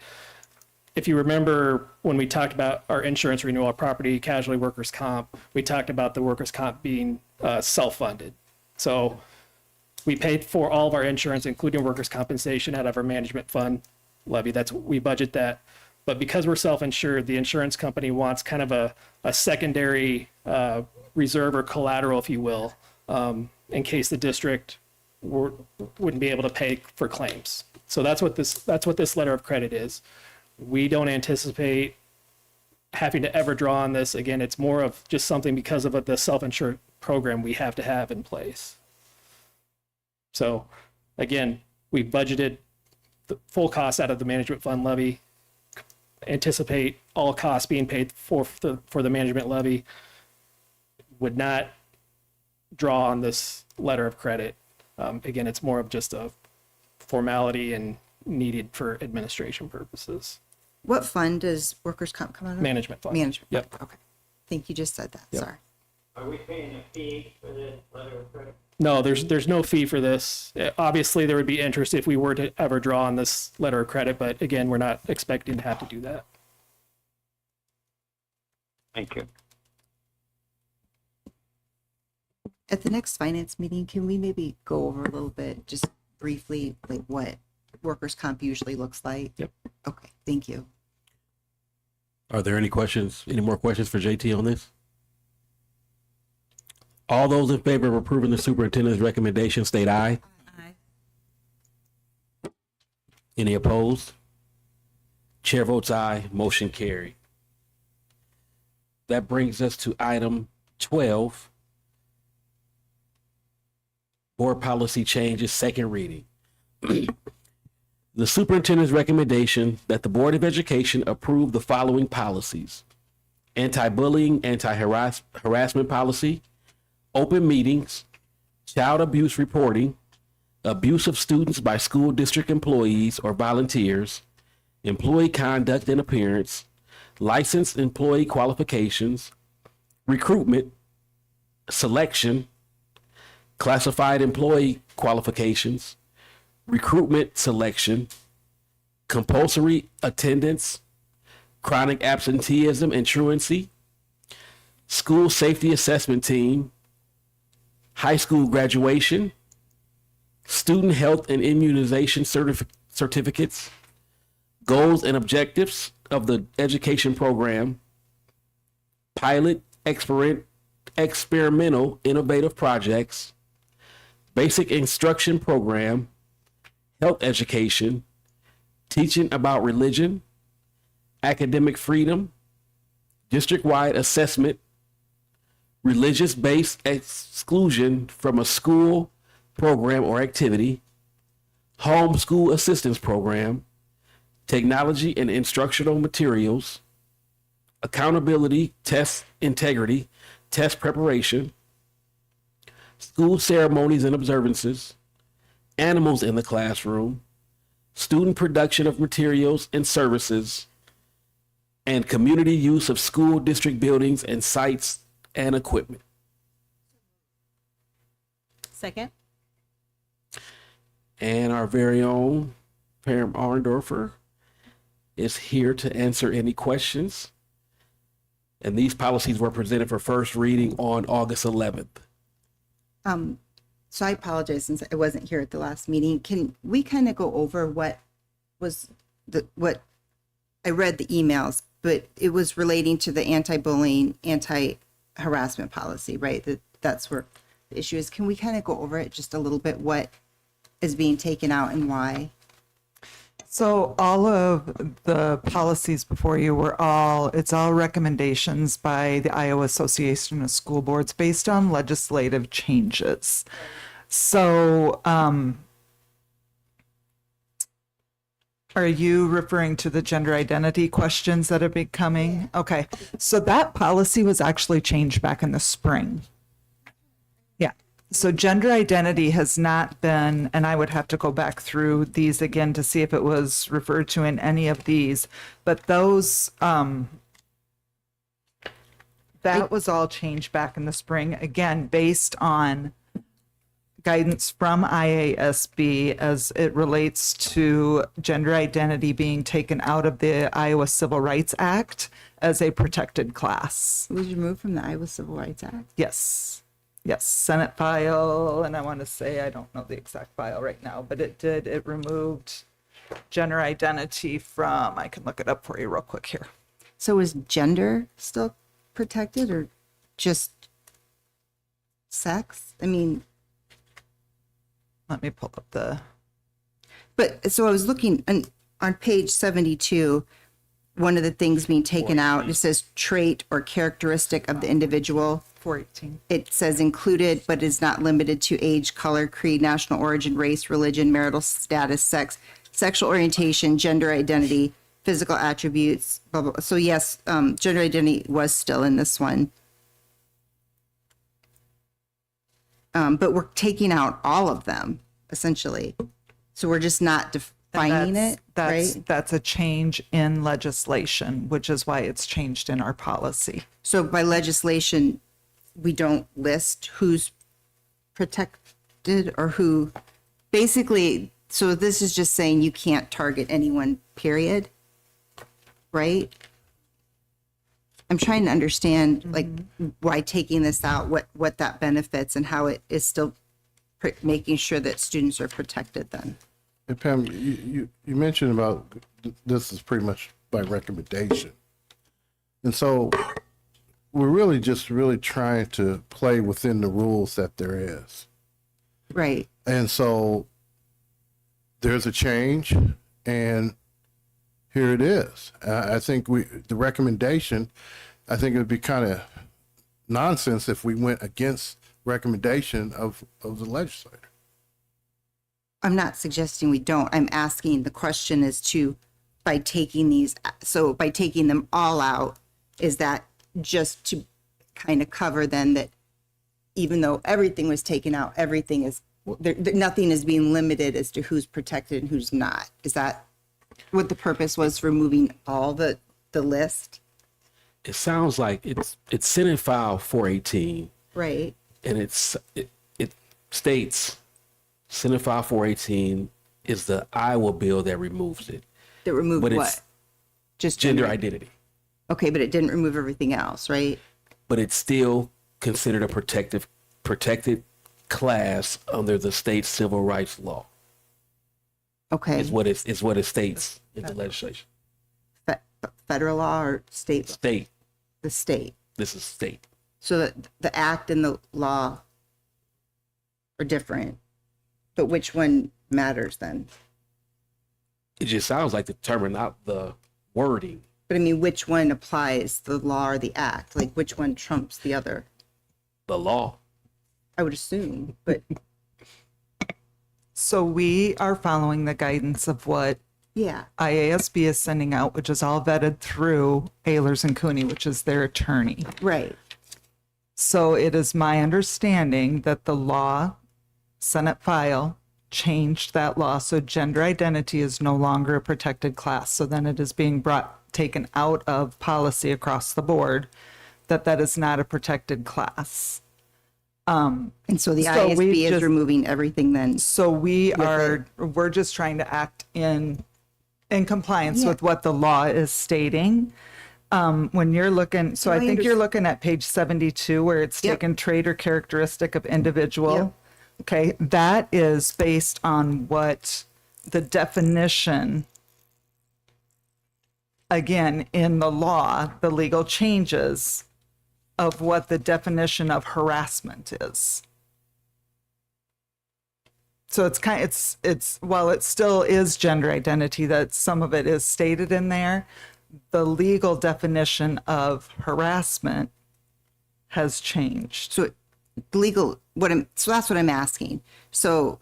if you remember when we talked about our insurance renewal, our property, casualty, workers' comp, we talked about the workers' comp being self-funded. So we paid for all of our insurance, including workers' compensation, out of our management fund levy. We budget that. But because we're self-insured, the insurance company wants kind of a secondary reserve or collateral, if you will, in case the district wouldn't be able to pay for claims. So that's what this letter of credit is. We don't anticipate having to ever draw on this. Again, it's more of just something because of the self-insured program we have to have in place. So again, we budgeted the full cost out of the management fund levy, anticipate all costs being paid for the management levy, would not draw on this letter of credit. Again, it's more of just a formality and needed for administration purposes. What fund does workers' comp come out of? Management fund. Management. Yep. Okay. I think you just said that. Yep. Sorry. Are we paying a fee for this letter of credit? No, there's no fee for this. Obviously, there would be interest if we were to ever draw on this letter of credit, but again, we're not expecting to have to do that. Thank you. At the next finance meeting, can we maybe go over a little bit, just briefly, like what workers' comp usually looks like? Yep. Okay, thank you. Are there any questions, any more questions for JT on this? All those in favor of approving the superintendent's recommendation state aye. Aye. Any opposed? Chair votes aye, motion carried. That brings us to item 12. Board policy changes, second reading. The superintendent's recommendation that the Board of Education approve the following policies: anti-bullying, anti-harassment policy, open meetings, child abuse reporting, abuse of students by school district employees or volunteers, employee conduct and appearance, licensed employee qualifications, recruitment, selection, classified employee qualifications, recruitment selection, compulsory attendance, chronic absenteeism and truancy, school safety assessment team, high school graduation, student health and immunization certificates, goals and objectives of the education program, pilot, experimental, innovative projects, basic instruction program, health education, teaching about religion, academic freedom, district-wide assessment, religious-based exclusion from a school program or activity, homeschool assistance program, technology and instructional materials, accountability, test integrity, test preparation, school ceremonies and observances, animals in the classroom, student production of materials and services, and community use of school district buildings and sites and equipment. Second. And our very own Pam Arndorfer is here to answer any questions. And these policies were presented for first reading on August 11th. So I apologize since I wasn't here at the last meeting. Can we kind of go over what I read the emails, but it was relating to the anti-bullying, anti-harassment policy, right? That's where the issue is. Can we kind of go over it just a little bit, what is being taken out and why? So all of the policies before you it's all recommendations by the Iowa Association of School Boards based on legislative changes. So, are you referring to the gender identity questions that have been coming? Okay, so that policy was actually changed back in the spring. Yeah, So gender identity has not been, and I would have to go back through these again to see if it was referred to in any of these, but those, that was all changed back in the spring, again, based on guidance from IASB as it relates to gender identity being taken out of the Iowa Civil Rights Act as a protected class. It was removed from the Iowa Civil Rights Act. Yes. Yes, Senate file, and I want to say, I don't know the exact file right now, but it removed gender identity from, I can look it up for you real quick here. So is gender still protected or just sex? I mean, let me pull up the. But so I was looking on page 72, one of the things being taken out, it says trait or characteristic of the individual. 418. It says included, but is not limited to age, color, creed, national origin, race, religion, marital status, sex, sexual orientation, gender identity, physical attributes, blah, blah, blah. So yes, gender identity was still in this one. But we're taking out all of them, essentially. So we're just not defining it, right? That's a change in legislation, which is why it's changed in our policy. So by legislation, we don't list who's protected or who, basically, so this is just saying you can't target anyone, period, right? I'm trying to understand, like, why taking this out, what that benefits and how it is still making sure that students are protected then. And Pam, you mentioned about this is pretty much by recommendation. And so we're really trying to play within the rules that there is. Right. And so there's a change, and here it is. I think the recommendation, I think it would be kind of nonsense if we went against recommendation of the legislator. I'm not suggesting we don't. I'm asking, the question is by taking these, so by taking them all out, is that just to kind of cover then that even though everything was taken out, everything is, nothing is being limited as to who's protected and who's not? Is that what the purpose was for removing all the list? It sounds like it's Senate File 418. Right. And it states Senate File 418 is the Iowa bill that removes it. That removed But what? it's Just gender identity. Okay, but it didn't remove everything else, right? But it's still considered a protected class under the state civil rights law. Okay. Is what it states in the legislation. Federal law or state? State. The state. This is state. So that the act and the law are different, but which one matters then? It just sounds like determine out the wording. But I mean, which one applies, the law or the act? Like, which one trumps the other? The law. I would assume, but So we are following the guidance of what yeah, IASB is sending out, which is all vetted through Ehlers and Cooney, which is their attorney. right. So it is my understanding that the law, Senate file, changed that law. So gender identity is no longer a protected class. So then it is being taken out of policy across the board that is not a protected class. And so the IASB is removing everything then. So we're just trying to act in compliance with what the law is stating. When you're looking, so I think you're looking at page 72 where it's taken trait or characteristic of individual. Yep. Okay, that is based on what the definition, again, in the law, the legal changes of what the definition of harassment is. So it's while it still is gender identity, that some of it is stated in there, the legal definition of harassment has changed. So legal, so that's what I'm asking. So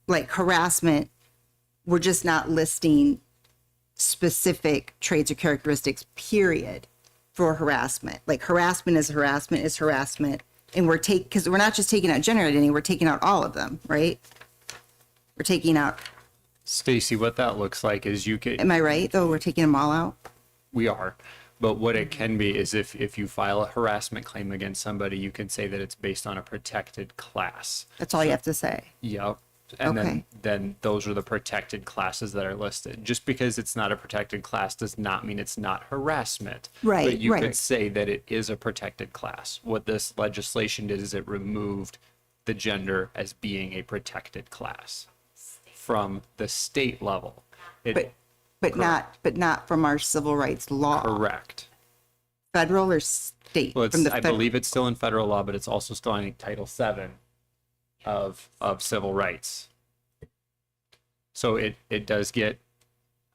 like harassment, we're just not listing specific traits or characteristics, period, for harassment. Like harassment is harassment is harassment. And because we're not just taking out gender identity, we're taking out all of them, right? We're taking out, Stacy, what that looks like is you can. am I right, though? We're taking them all out? We are. But what it can be is if you file a harassment claim against somebody, you can say that it's based on a protected class. That's all you have to say. Yep. And Okay. then those are the protected classes that are listed. Just because it's not a protected class does not mean it's not harassment. Right, But you right. could say that it is a protected class. What this legislation did is it removed the gender as being a protected class from the state level. But not from our civil rights law. Correct. Federal or state? Well, From the I fed- believe it's still in federal law, but it's also still in Title VII of civil rights. So it does get,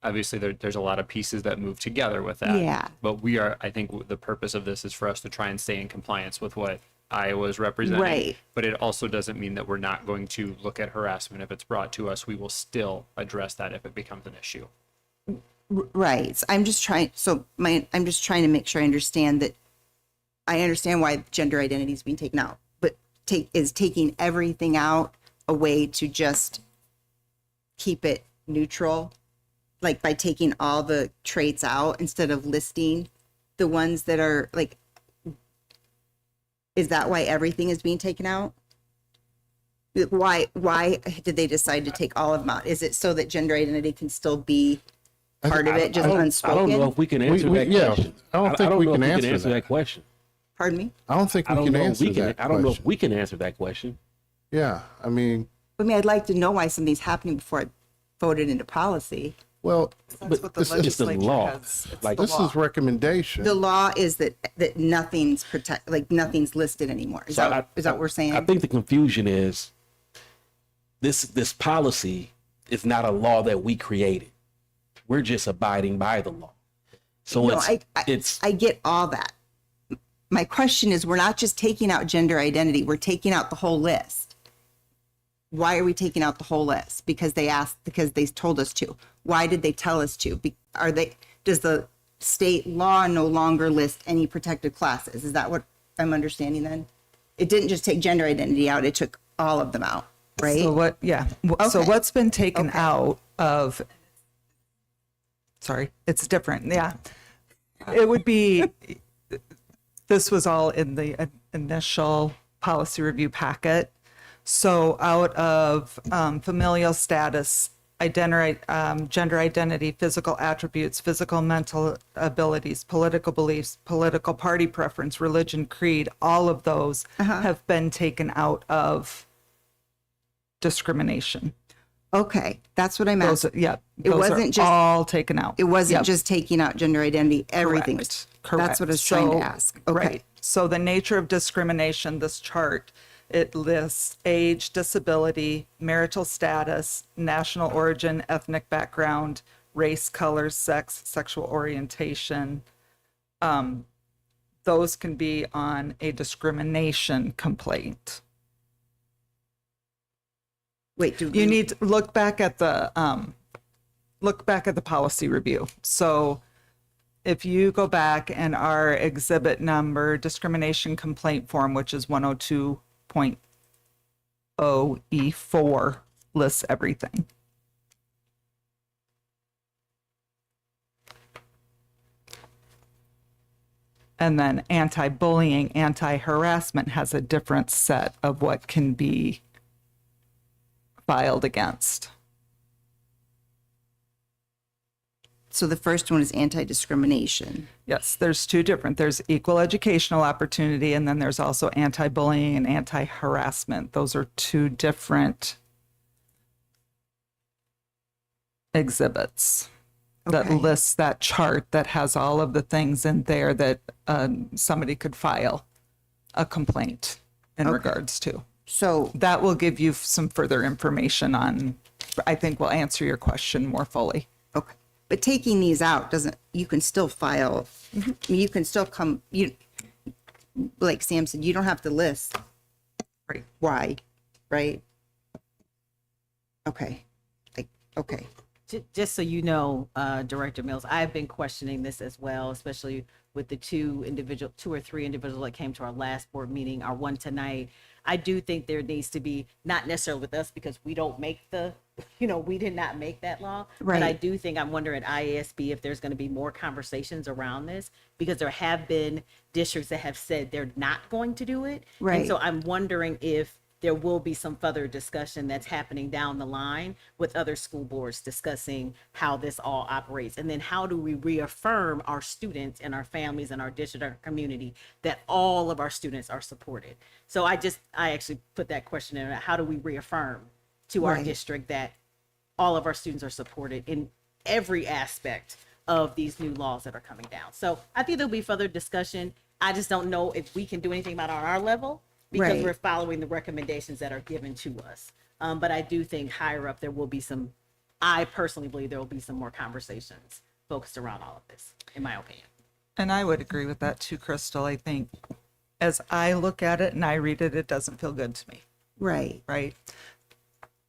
obviously there's a lot of pieces that move together with that. Yeah. But I think the purpose of this is for us to try and stay in compliance with what Iowa is representing. Right. But it also doesn't mean that we're not going to look at harassment. If it's brought to us, we will still address that if it becomes an issue. Right. I'm just trying to make sure I understand that. I understand why gender identity is being taken out, but taking everything out a way to just keep it neutral, like by taking all the traits out instead of listing the ones that are like. Is that why everything is being taken out? Why did they decide to take all of them out? Is it so that gender identity can still be part of it, just unspoken? I don't know if we can answer that question. I don't think we know can if answer that. question. Pardon me? I don't think we can answer that. I don't know if we can answer that question. Yeah, I mean, I'd like to know why something's happening before I vote it into policy. well, That's what the this is It's the law. Like this is recommendation. The law is that nothing's nothing's listed anymore. Is that what we're saying? I think the confusion is this policy is not a law that we created. We're just abiding by the law. So No, I get all that. My question is, we're not just taking out gender identity, we're taking out the whole list. Why are we taking out the whole list? Because they told us to. Why did they tell us to? Does the state law no longer list any protected classes? Is that what I'm understanding then? It didn't just take gender identity out, it took all of them out, right? So what's been taken out of, sorry, it's different. Yeah. It would be, this was all in the initial policy review packet. So out of familial status, gender identity, physical attributes, physical mental abilities, political beliefs, political party preference, religion, creed, all of those have been taken out of discrimination. Okay, that's what I'm asking. It It wasn't just all taken out. It wasn't Yep. just taking out gender identity. Everything was. Correct. That's what I was trying to So- ask. Okay. Right. So the nature of discrimination, this chart, it lists age, disability, marital status, national origin, ethnic background, race, color, sex, sexual orientation. Those can be on a discrimination complaint. Wait, you need to look back at the policy review. So if you go back and our exhibit number discrimination complaint form, which is 102.0 E4, lists everything. And then anti-bullying, anti-harassment has a different set of what can be filed against. So the first one is anti-discrimination. Yes, there's two different. There's equal educational opportunity, and then there's also anti-bullying and anti-harassment. Those are two different exhibits that lists that chart that has all of the things in there that somebody could file a complaint in regards to. So that will give you some further information on, I think will answer your question more fully. Okay. But taking these out you can still file, you can still like Sam said, you don't have to list why, right? Okay. Okay. Just so you know, Director Mills, I've been questioning this as well, especially with the two or three individuals that came to our last board meeting, our one tonight. I do think there needs to be, not necessarily with us because we don't make we did not make that law. But I Right. do think, I'm wondering at IASB if there's going to be more conversations around this, because there have been districts that have said they're not going to do it. Right. And so I'm wondering if there will be some further discussion that's happening down the line with other school boards discussing how this all operates. And then how do we reaffirm our students and our families and our district, our community, that all of our students are supported? So I actually put that question in, how do we reaffirm to our Right. district that all of our students are supported in every aspect of these new laws that are coming down? So I think there'll be further discussion. I just don't know if we can do anything about it on our level, because Right. we're following the recommendations that are given to us. But I do think higher up, there will be some, I personally believe there will be some more conversations focused around all of this, in my opinion. And I would agree with that too, Crystal. I think as I look at it and I read it, it doesn't feel good to me. Right. Right.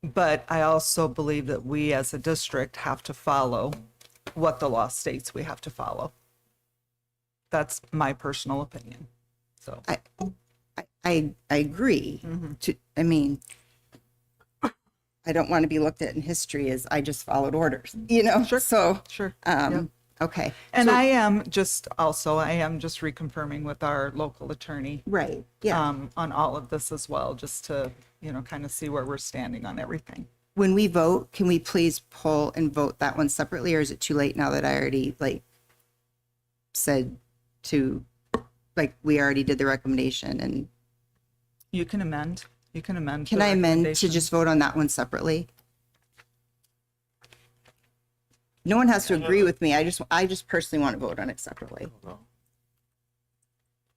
But I also believe that we as a district have to follow what the law states we have to follow. That's my personal opinion. So I agree. I mean, I don't want to be looked at in history as I just followed orders, Sure. So sure. Okay. And So- I am just reconfirming with our local attorney. Right. Yeah. On all of this as well, just to, kind of see where we're standing on everything. When we vote, can we please pull and vote that one separately, or is it too late now that I already said we already did the recommendation? And You can amend. can I amend to just vote on that one separately? No one has to agree with me. I just personally want to vote on it separately. Hold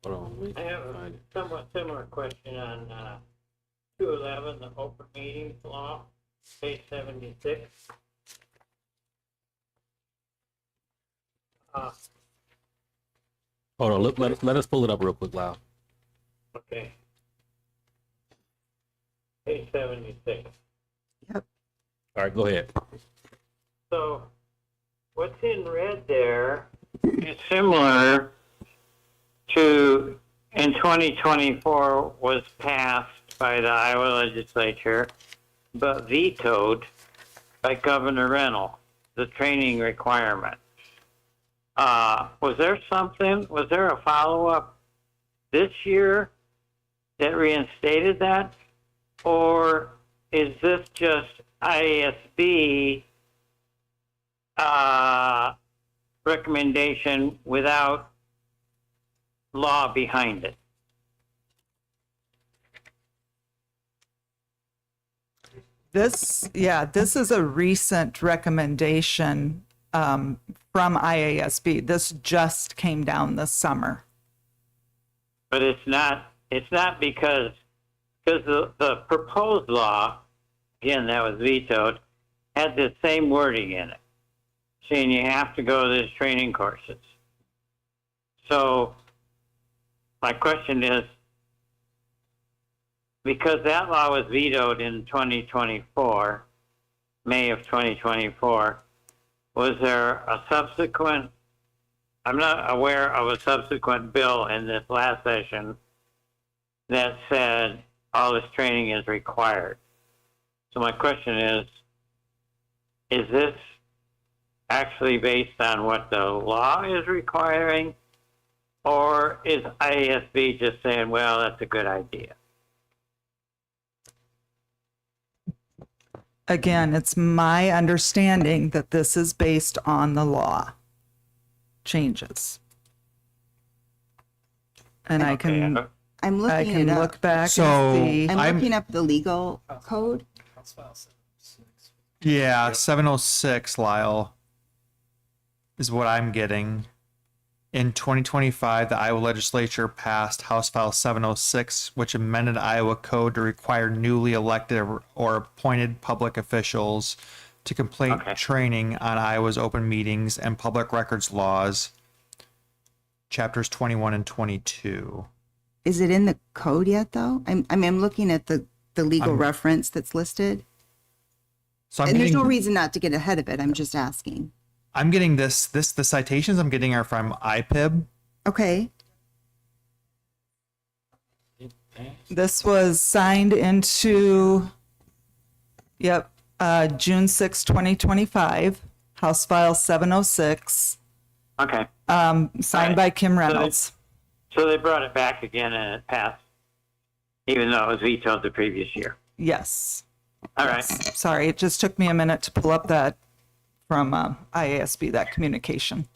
on. I have a somewhat similar question on 211, the open meetings law, page 76. Hold on. Let us pull it up real quick, Lyle. Okay. Page 76. All right, go ahead. So what's in red there is similar to, in 2024, was passed by the Iowa legislature, but vetoed by Governor Reynolds, the training requirement. Was there a follow-up this year that reinstated that? Or is this just IASB recommendation without law behind it? This is a recent recommendation from IASB. This just came down this summer. But it's not because the proposed law, again, that was vetoed, had the same wording in it, saying you have to go to these training courses. So my question is, because that law was vetoed in 2024, May of 2024, was there a subsequent, I'm not aware of a subsequent bill in this last session that said all this training is required? So my question is this actually based on what the law is requiring, or is IASB just saying, well, that's a good idea? Again, it's my understanding that this is based on the law changes. And I can I'm looking I can it up. look back So, and see. I'm looking up the legal code. Yeah, 706, Lyle, is what I'm getting. In 2025, the Iowa legislature passed House File 706, which amended Iowa code to require newly elected or appointed public officials to complete training on Iowa's open meetings and public records laws, chapters 21 and 22. Is it in the code yet, though? I'm looking at the legal reference that's listed. So And there's no reason not to get ahead of it. I'm just asking. I'm getting the citations I'm getting are from IPIB, Okay. This was signed into, yep, June 6, 2025, House File 706, Okay. signed by Kim Reynolds. So they brought it back again and it passed, even though it was vetoed the previous year. Yes. All right. Sorry, it just took me a minute to pull up that from IASB, that communication.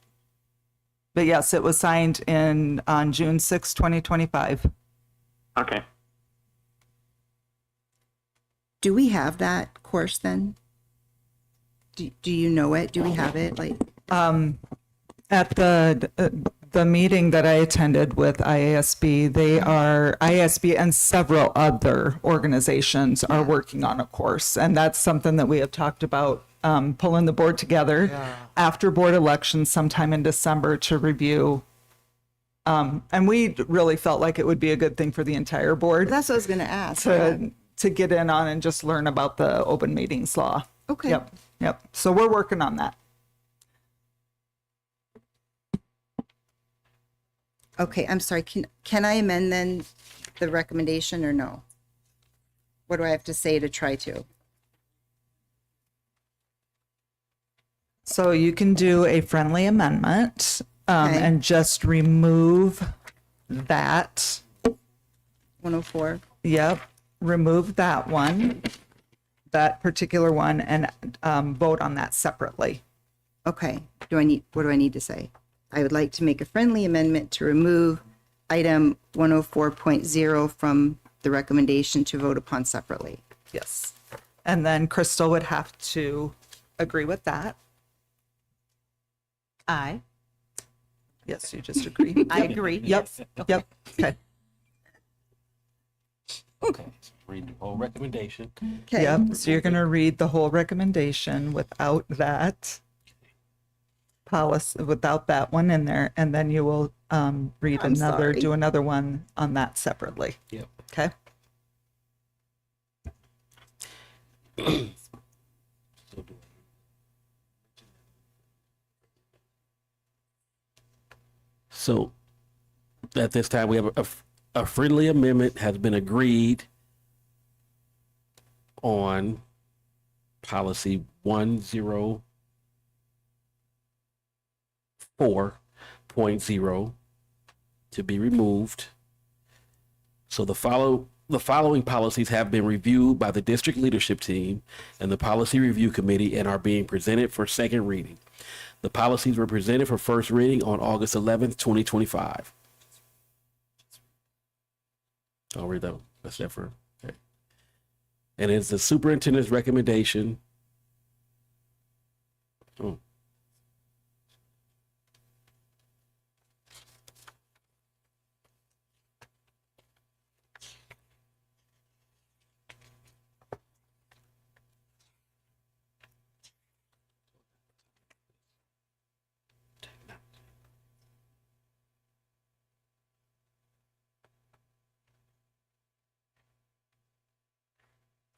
But yes, it was signed on June 6, 2025. Okay. Do we have that course then? Do you know it? Do we have it? Like, At the meeting that I attended with IASB, IASB and several other organizations are working on a course. And that's something that we have talked about, pulling the board together after board elections sometime in December to review. And we really felt like it would be a good thing for the entire board that's what I was going to ask. to get in on and just learn about the open meetings law. Okay. Yep. So we're working on that. Okay, I'm sorry. Can I amend then the recommendation or no? What do I have to say to try to? So you can do a friendly amendment Okay. and just remove that. 104. Yep. Remove that one, that particular one, and vote on that separately. Okay. What do I need to say? I would like to make a friendly amendment to remove item 104.0 from the recommendation to vote upon separately. Yes. And then Crystal would have to agree with that. Aye. Yes, you just agree. I agree. Yep. Yes. Yep. Okay. Okay. So read the whole recommendation. Okay. Yep. So you're going to read the whole recommendation without that policy, without that one in there, and then you will read I'm sorry. do another one on that separately. Yep. Okay. So at this time, we have a friendly amendment has been agreed on policy 104.0 to be removed. So the following policies have been reviewed by the district leadership team and the policy review committee and are being presented for second reading. The policies were presented for first reading on August 11th, 2025. I'll read that one. That's that for. Okay. And it's the superintendent's recommendation. Oh.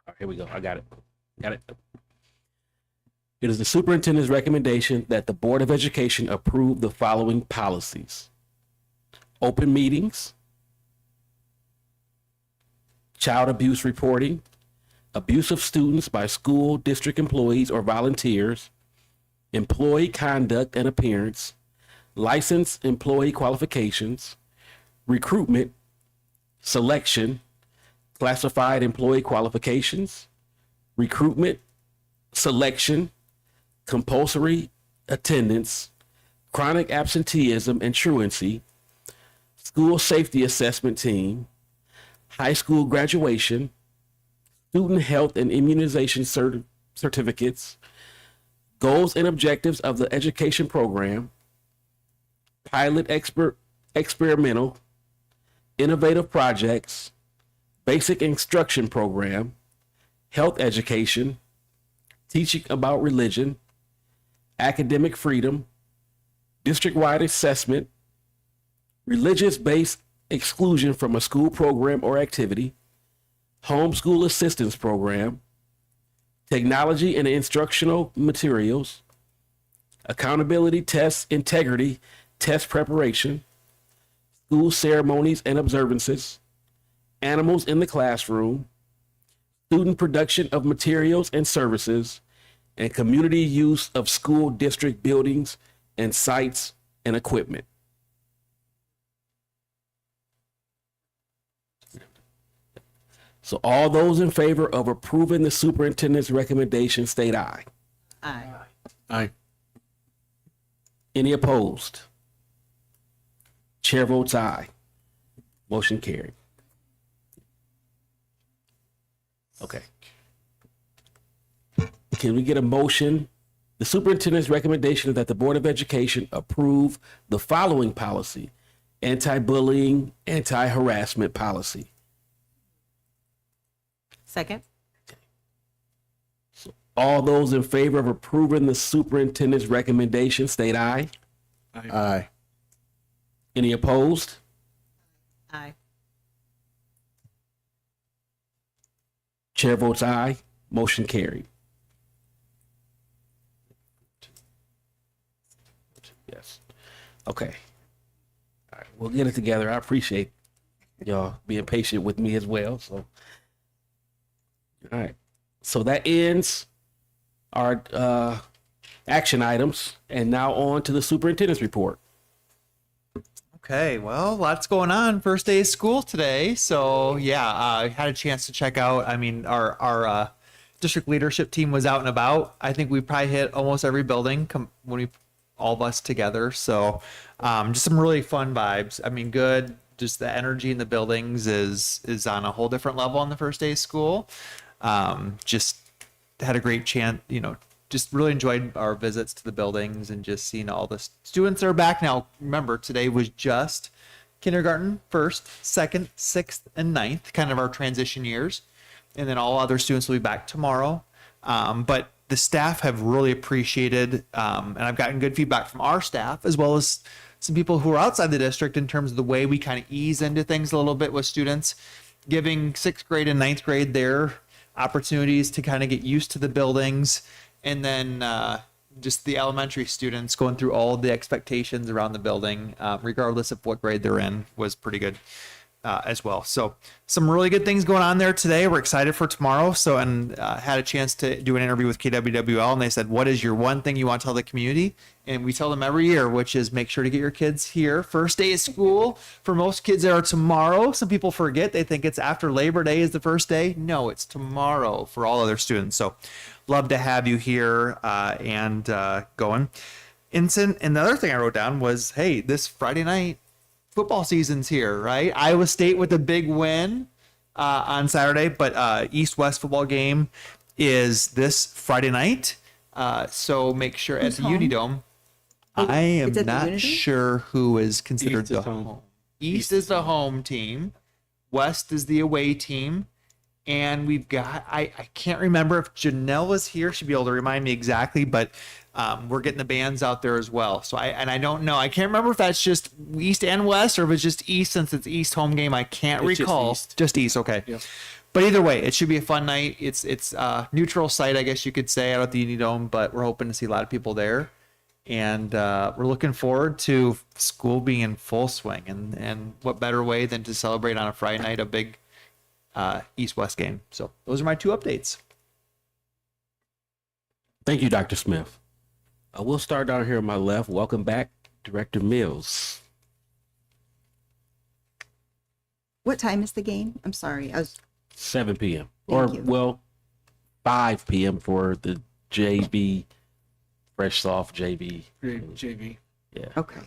All right, here we go. I got it. Got it. It is the superintendent's recommendation that the Board of Education approve the following policies: open meetings, child abuse reporting, abuse of students by school district employees or volunteers, employee conduct and appearance, licensed employee qualifications, recruitment, selection, classified employee qualifications, recruitment, selection, compulsory attendance, chronic absenteeism and truancy, school safety assessment team, high school graduation, student health and immunization certificates, goals and objectives of the education program, pilot experimental, innovative projects, basic instruction program, health education, teaching about religion, academic freedom, district-wide assessment, religious-based exclusion from a school program or activity, homeschool assistance program, technology and instructional materials, accountability tests, integrity, test preparation, school ceremonies and observances, animals in the classroom, student production of materials and services, and community use of school district buildings and sites and equipment. So all those in favor of approving the superintendent's recommendation state aye. Aye. Aye. Any opposed? Chair votes aye. Motion carried. Okay. Can we get a motion? The superintendent's recommendation is that the Board of Education approve the following policy: anti-bullying, anti-harassment policy. Second. All those in favor of approving the superintendent's recommendation state aye. Aye. Any opposed? Aye. Chair votes aye. Motion carried. Yes. Okay. All right. We'll get it together. I appreciate y'all being patient with me as well. So, all right. So that ends our action items, and now on to the superintendent's report. Okay, well, lots going on. First day of school today. So yeah, I had a chance to check out. I mean, our district leadership team was out and about. I think we probably hit almost every building when we all of us together. So just some really fun vibes. I mean, good. Just the energy in the buildings is on a whole different level on the first day of school. Just had a great chance, just really enjoyed our visits to the buildings and just seeing all the students that are back. Now, remember, today was just kindergarten, first, second, sixth, and ninth, kind of our transition years. And then all other students will be back tomorrow. But the staff have really appreciated, and I've gotten good feedback from our staff, as well as some people who are outside the district in terms of the way we kind of ease into things a little bit with students, giving sixth grade and ninth grade their opportunities to kind of get used to the buildings. And then just the elementary students going through all the expectations around the building, regardless of what grade they're in, was pretty good as well. So some really good things going on there today. We're excited for tomorrow. So, and had a chance to do an interview with KWWL, and they said, what is your one thing you want to tell the community? And we tell them every year, which is make sure to get your kids here. First day of school for most kids are tomorrow. Some people forget. They think it's after Labor Day is the first day. No, it's tomorrow for all other students. So love to have you here and going. And the other thing I wrote down was, hey, this Friday night, football season's here, right? Iowa State with a big win on Saturday, but East-West football game is this Friday night. So make sure at the Unidome. I am not sure who is considered the home. East is the home team. West is the away team. And we've got, I can't remember if Janelle was here. She'd be able to remind me exactly, but we're getting the bands out there as well. So I don't know. I can't remember if that's just East and West or if it's just East since it's East home game. I can't recall. Just East, okay. Yep. But either way, it should be a fun night. It's neutral site, I guess you could say, out at the Unidome, but we're hoping to see a lot of people there. And we're looking forward to school being in full swing. And what better way than to celebrate on a Friday night a big East-West game. So those are my two updates. Thank you, Dr. Smith. We'll start down here on my left. Welcome back, Director Mills. What time is the game? I'm sorry. 7 p.m. Thank you. Well, 5 p.m. for the JV, fresh soft JV. JV. Yeah. Okay.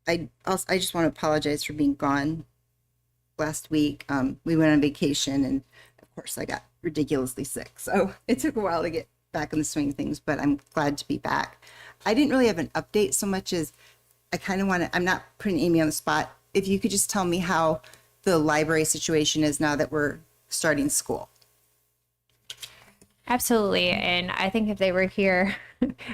I just want to apologize for being gone last week. We went on vacation, and of course I got ridiculously sick. So it took a while to get back in the swing of things, but I'm glad to be back. I didn't really have an update so much as I kind of want to, I'm not putting Amy on the spot. If you could just tell me how the library situation is now that we're starting school. Absolutely. And I think if they were here,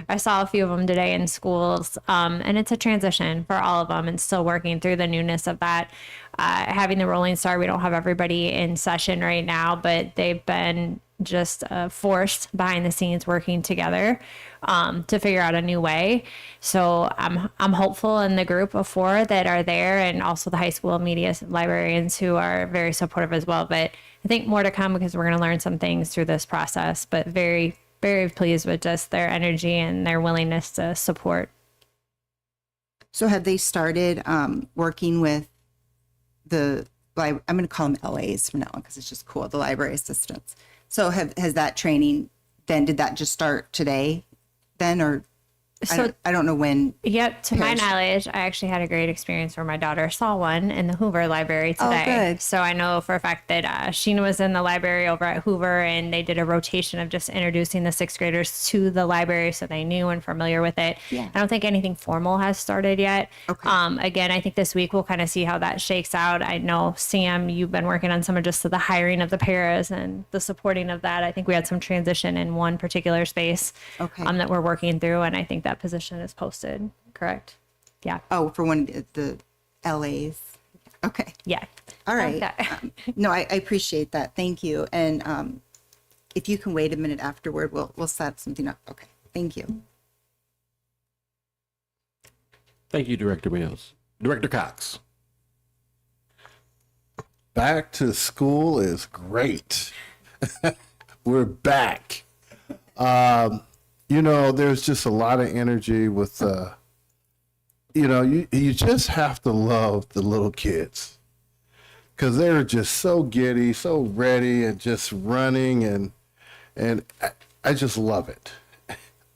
I saw a few of them today in schools, and it's a transition for all of them and still working through the newness of that. Having the Rolling Star, we don't have everybody in session right now, but they've been just a force behind the scenes working together to figure out a new way. So I'm hopeful in the group of 4 that are there, and also the high school media librarians who are very supportive as well. But I think more to come because we're going to learn some things through this process, but very, very pleased with just their energy and their willingness to support. So have they started working with I'm going to call them LAs from now on because it's just cool, the library assistants. So has that training then, did that just start today then, or I don't know when? Yep, to my Parrish- knowledge, I actually had a great experience where my daughter saw one in the Hoover Library today. good. So I know for a fact that Sheena was in the library over at Hoover, and they did a rotation of just introducing the 6th graders to the library so they knew and familiar with it. Yeah. I don't think anything formal has started yet. Okay. Again, I think this week we'll kind of see how that shakes out. I know, Sam, you've been working on some of just the hiring of the paras and the supporting of that. I think we had some transition in one particular space Okay. that we're working through, and I think that position is posted, correct? Yeah. Oh, for one of the LAs. Okay. Yeah. All right. Okay. No, I appreciate that. Thank you. And if you can wait a minute afterward, we'll set something up. Okay. Thank you. Thank you, Director Mills. Director Cox. Back to school is great. We're back. There's just a lot of energy with, you just have to love the little kids because they're just so giddy, so ready, and just running, and I just love it.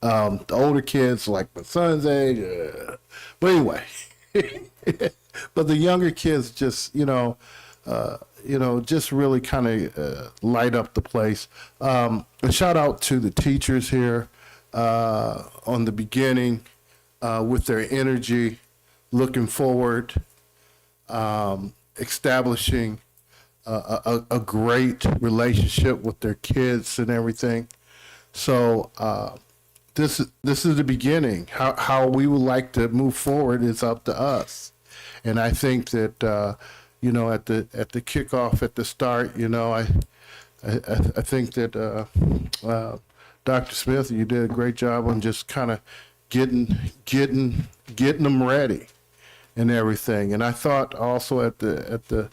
The older kids, like my son's age, but anyway, but the younger kids just, just really kind of light up the place. A shout out to the teachers here on the beginning with their energy, looking forward, establishing a great relationship with their kids and everything. So this is the beginning. How we would like to move forward is up to us, and I think that at the kickoff at the start, I think that Dr. Smith, you did a great job on just kind of getting them ready and everything. And I thought also at the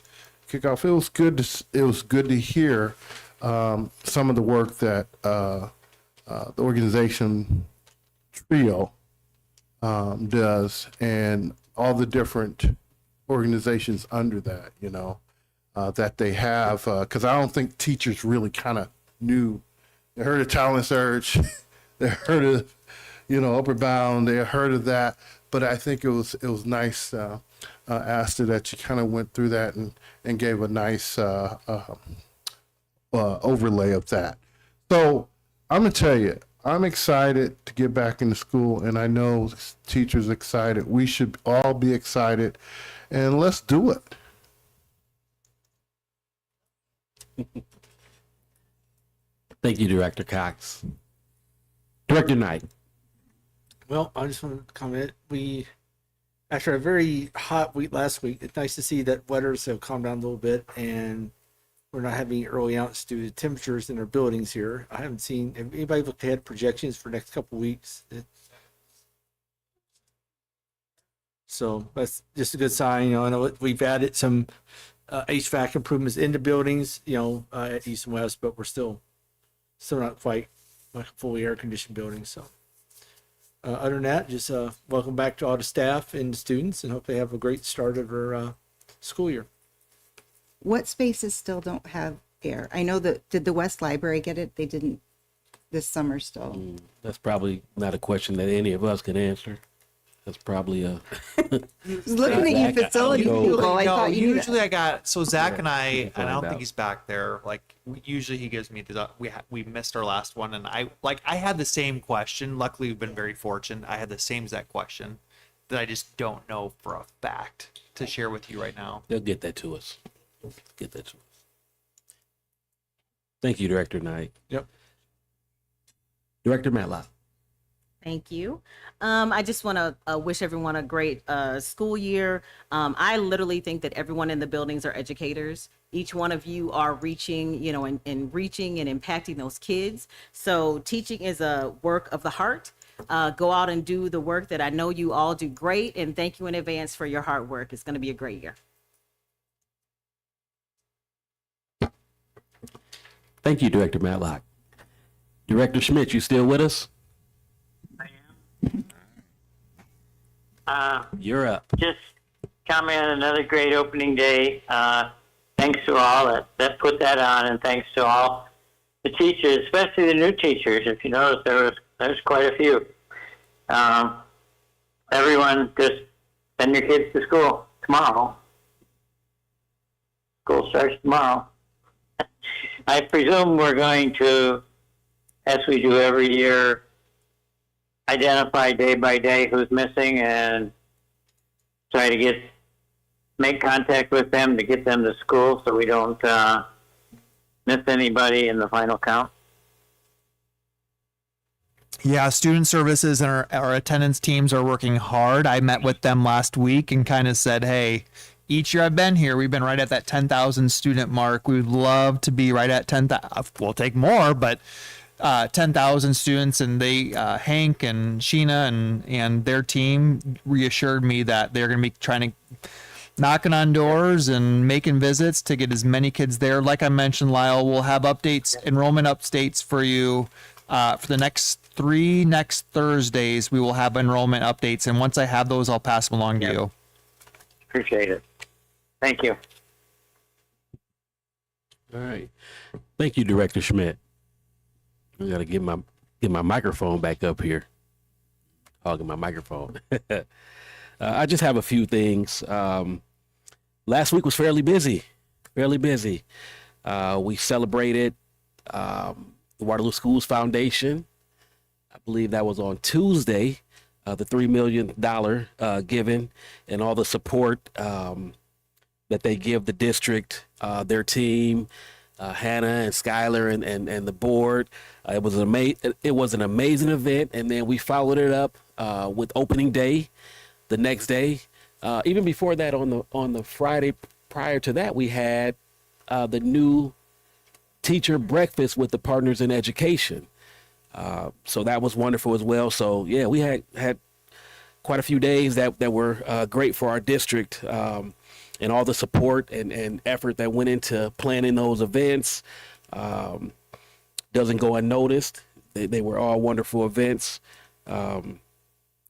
kickoff, it was good to hear some of the work that the organization Trio does, and all the different organizations under that, that they have, because I don't think teachers really kind of knew. They heard of Talent Search, they heard of, Upward Bound, they heard of that, but I think it was nice, Asta, that you kind of went through that and gave a nice overlay of that. So I'm gonna tell you, I'm excited to get back into school, and I know teachers are excited. We should all be excited, and let's do it. Thank you, Director Cox. Director Knight. Well, I just want to comment. After a very hot week last week, it's nice to see that weathers have calmed down a little bit, and we're not having early outs due to temperatures in our buildings here. I haven't seen, have anybody looked ahead projections for the next couple of weeks? So that's just a good sign. I know we've added some HVAC improvements into buildings, at East and West, but we're still not quite like a fully air conditioned building. So other than that, just welcome back to all the staff and the students, and hope they have a great start of their school year. What spaces still don't have air? I know that, did the West Library get it? They didn't this summer still. That's probably not a question that any of us can answer. That's probably a. Looking at you, facility people, I thought you knew usually that. I got Zach and I find don't out. think he's back there. Like usually he gives me the we missed our last one, and I had the same question. Luckily, we've been very fortunate. I had the same exact question that I just don't know for a fact to share with you right now. They'll get that to us. Get that to us. Thank you, Director Knight. Yep. Director Matlock. Thank you. I just want to wish everyone a great school year. I literally think that everyone in the buildings are educators, each one of you are reaching, you know, and reaching and impacting those kids. So teaching is a work of the heart. Go out and do the work that I know you all do great, and thank you in advance for your hard work. It's going to be a great year. Thank you, Director Matlock. Director Schmidt, you still with us? You're up. Just comment on another great opening day. Thanks to all that put that on, and thanks to all the teachers, especially the new teachers. If you notice, there's quite a few. Everyone, just send your kids to school tomorrow. School starts tomorrow. I presume we're going to, as we do every year, identify day by day who's missing and try to make contact with them to get them to school so we don't miss anybody in the final count. Yeah, student services and our attendance teams are working hard. I met with them last week and kind of said, hey, each year I've been here, we've been right at that 10,000 student mark. We would love to be right at 10,000. We'll take more, but 10,000 students, and they, Hank and Sheena and their team reassured me that they're going to be trying to knocking on doors and making visits to get as many kids there. Like I mentioned, Lyle, we'll have enrollment updates for you for the next Thursdays. We will have enrollment updates, and once I have those, I'll pass them along to you. Appreciate it. Thank you. All right. Thank you, Director Schmidt. I got to get my microphone back up here. Hogging my microphone. I just have a few things. Last week was fairly busy. We celebrated the Waterloo Schools Foundation. I believe that was on Tuesday. The $3 million given and all the support that they give the district, their team, Hannah and Skylar and the board. It was an amazing event, and then we followed it up with opening day the next day. Even before that, on the Friday prior to that, we had the new teacher breakfast with the partners in education. So that was wonderful as well. So yeah, we had quite a few days that were great for our district, and all the support and effort that went into planning those events doesn't go unnoticed. They were all wonderful events. And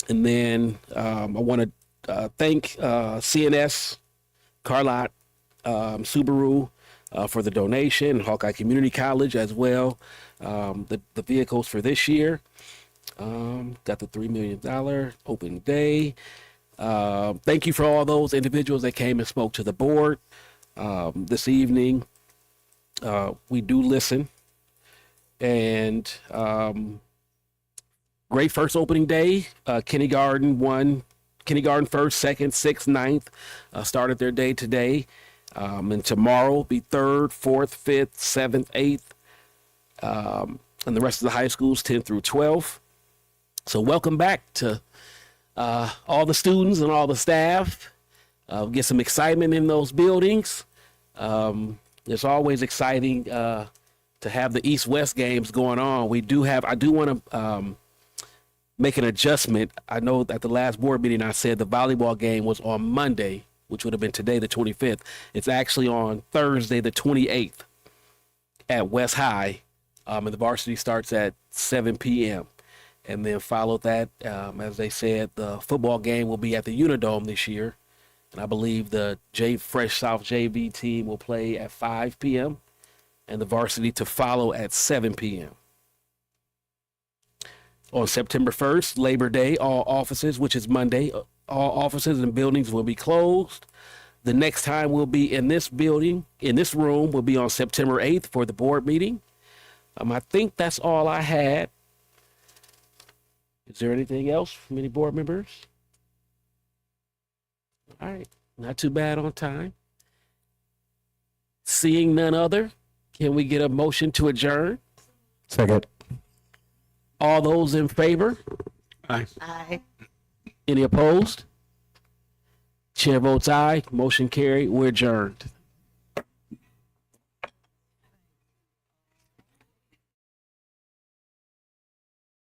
then I want to thank CNS, Carlot, Subaru for the donation, Hawkeye Community College as well. The vehicles for this year. Got the $3 million open day. Thank you for all those individuals that came and spoke to the board this evening. We do listen. And great first opening day. Kindergarten first, second, sixth, ninth started their day today. And tomorrow will be third, fourth, fifth, seventh, eighth, and the rest of the high schools, 10 through 12. So welcome back to all the students and all the staff. Get some excitement in those buildings. It's always exciting to have the East-West games going on. I do want to make an adjustment. I know at the last board meeting I said the volleyball game was on Monday, which would have been today, the 25th. It's actually on Thursday, the 28th at West High. And the varsity starts at 7 p.m. And then follow that, as they said, the football game will be at the Unidome this year. And I believe the Fresh South JV team will play at 5 p.m. and the varsity to follow at 7 p.m. On September 1st, Labor Day, all offices, which is Monday, all offices and buildings will be closed. The next time we'll be in this building, in this room, will be on September 8th for the board meeting. I think that's all I had. Is there anything else from any board members? All right, not too bad on time. Seeing none other, can we get a motion to adjourn? Second. All those in favor? Aye. Aye. Any opposed? Chair votes aye. Motion carried. We're adjourned.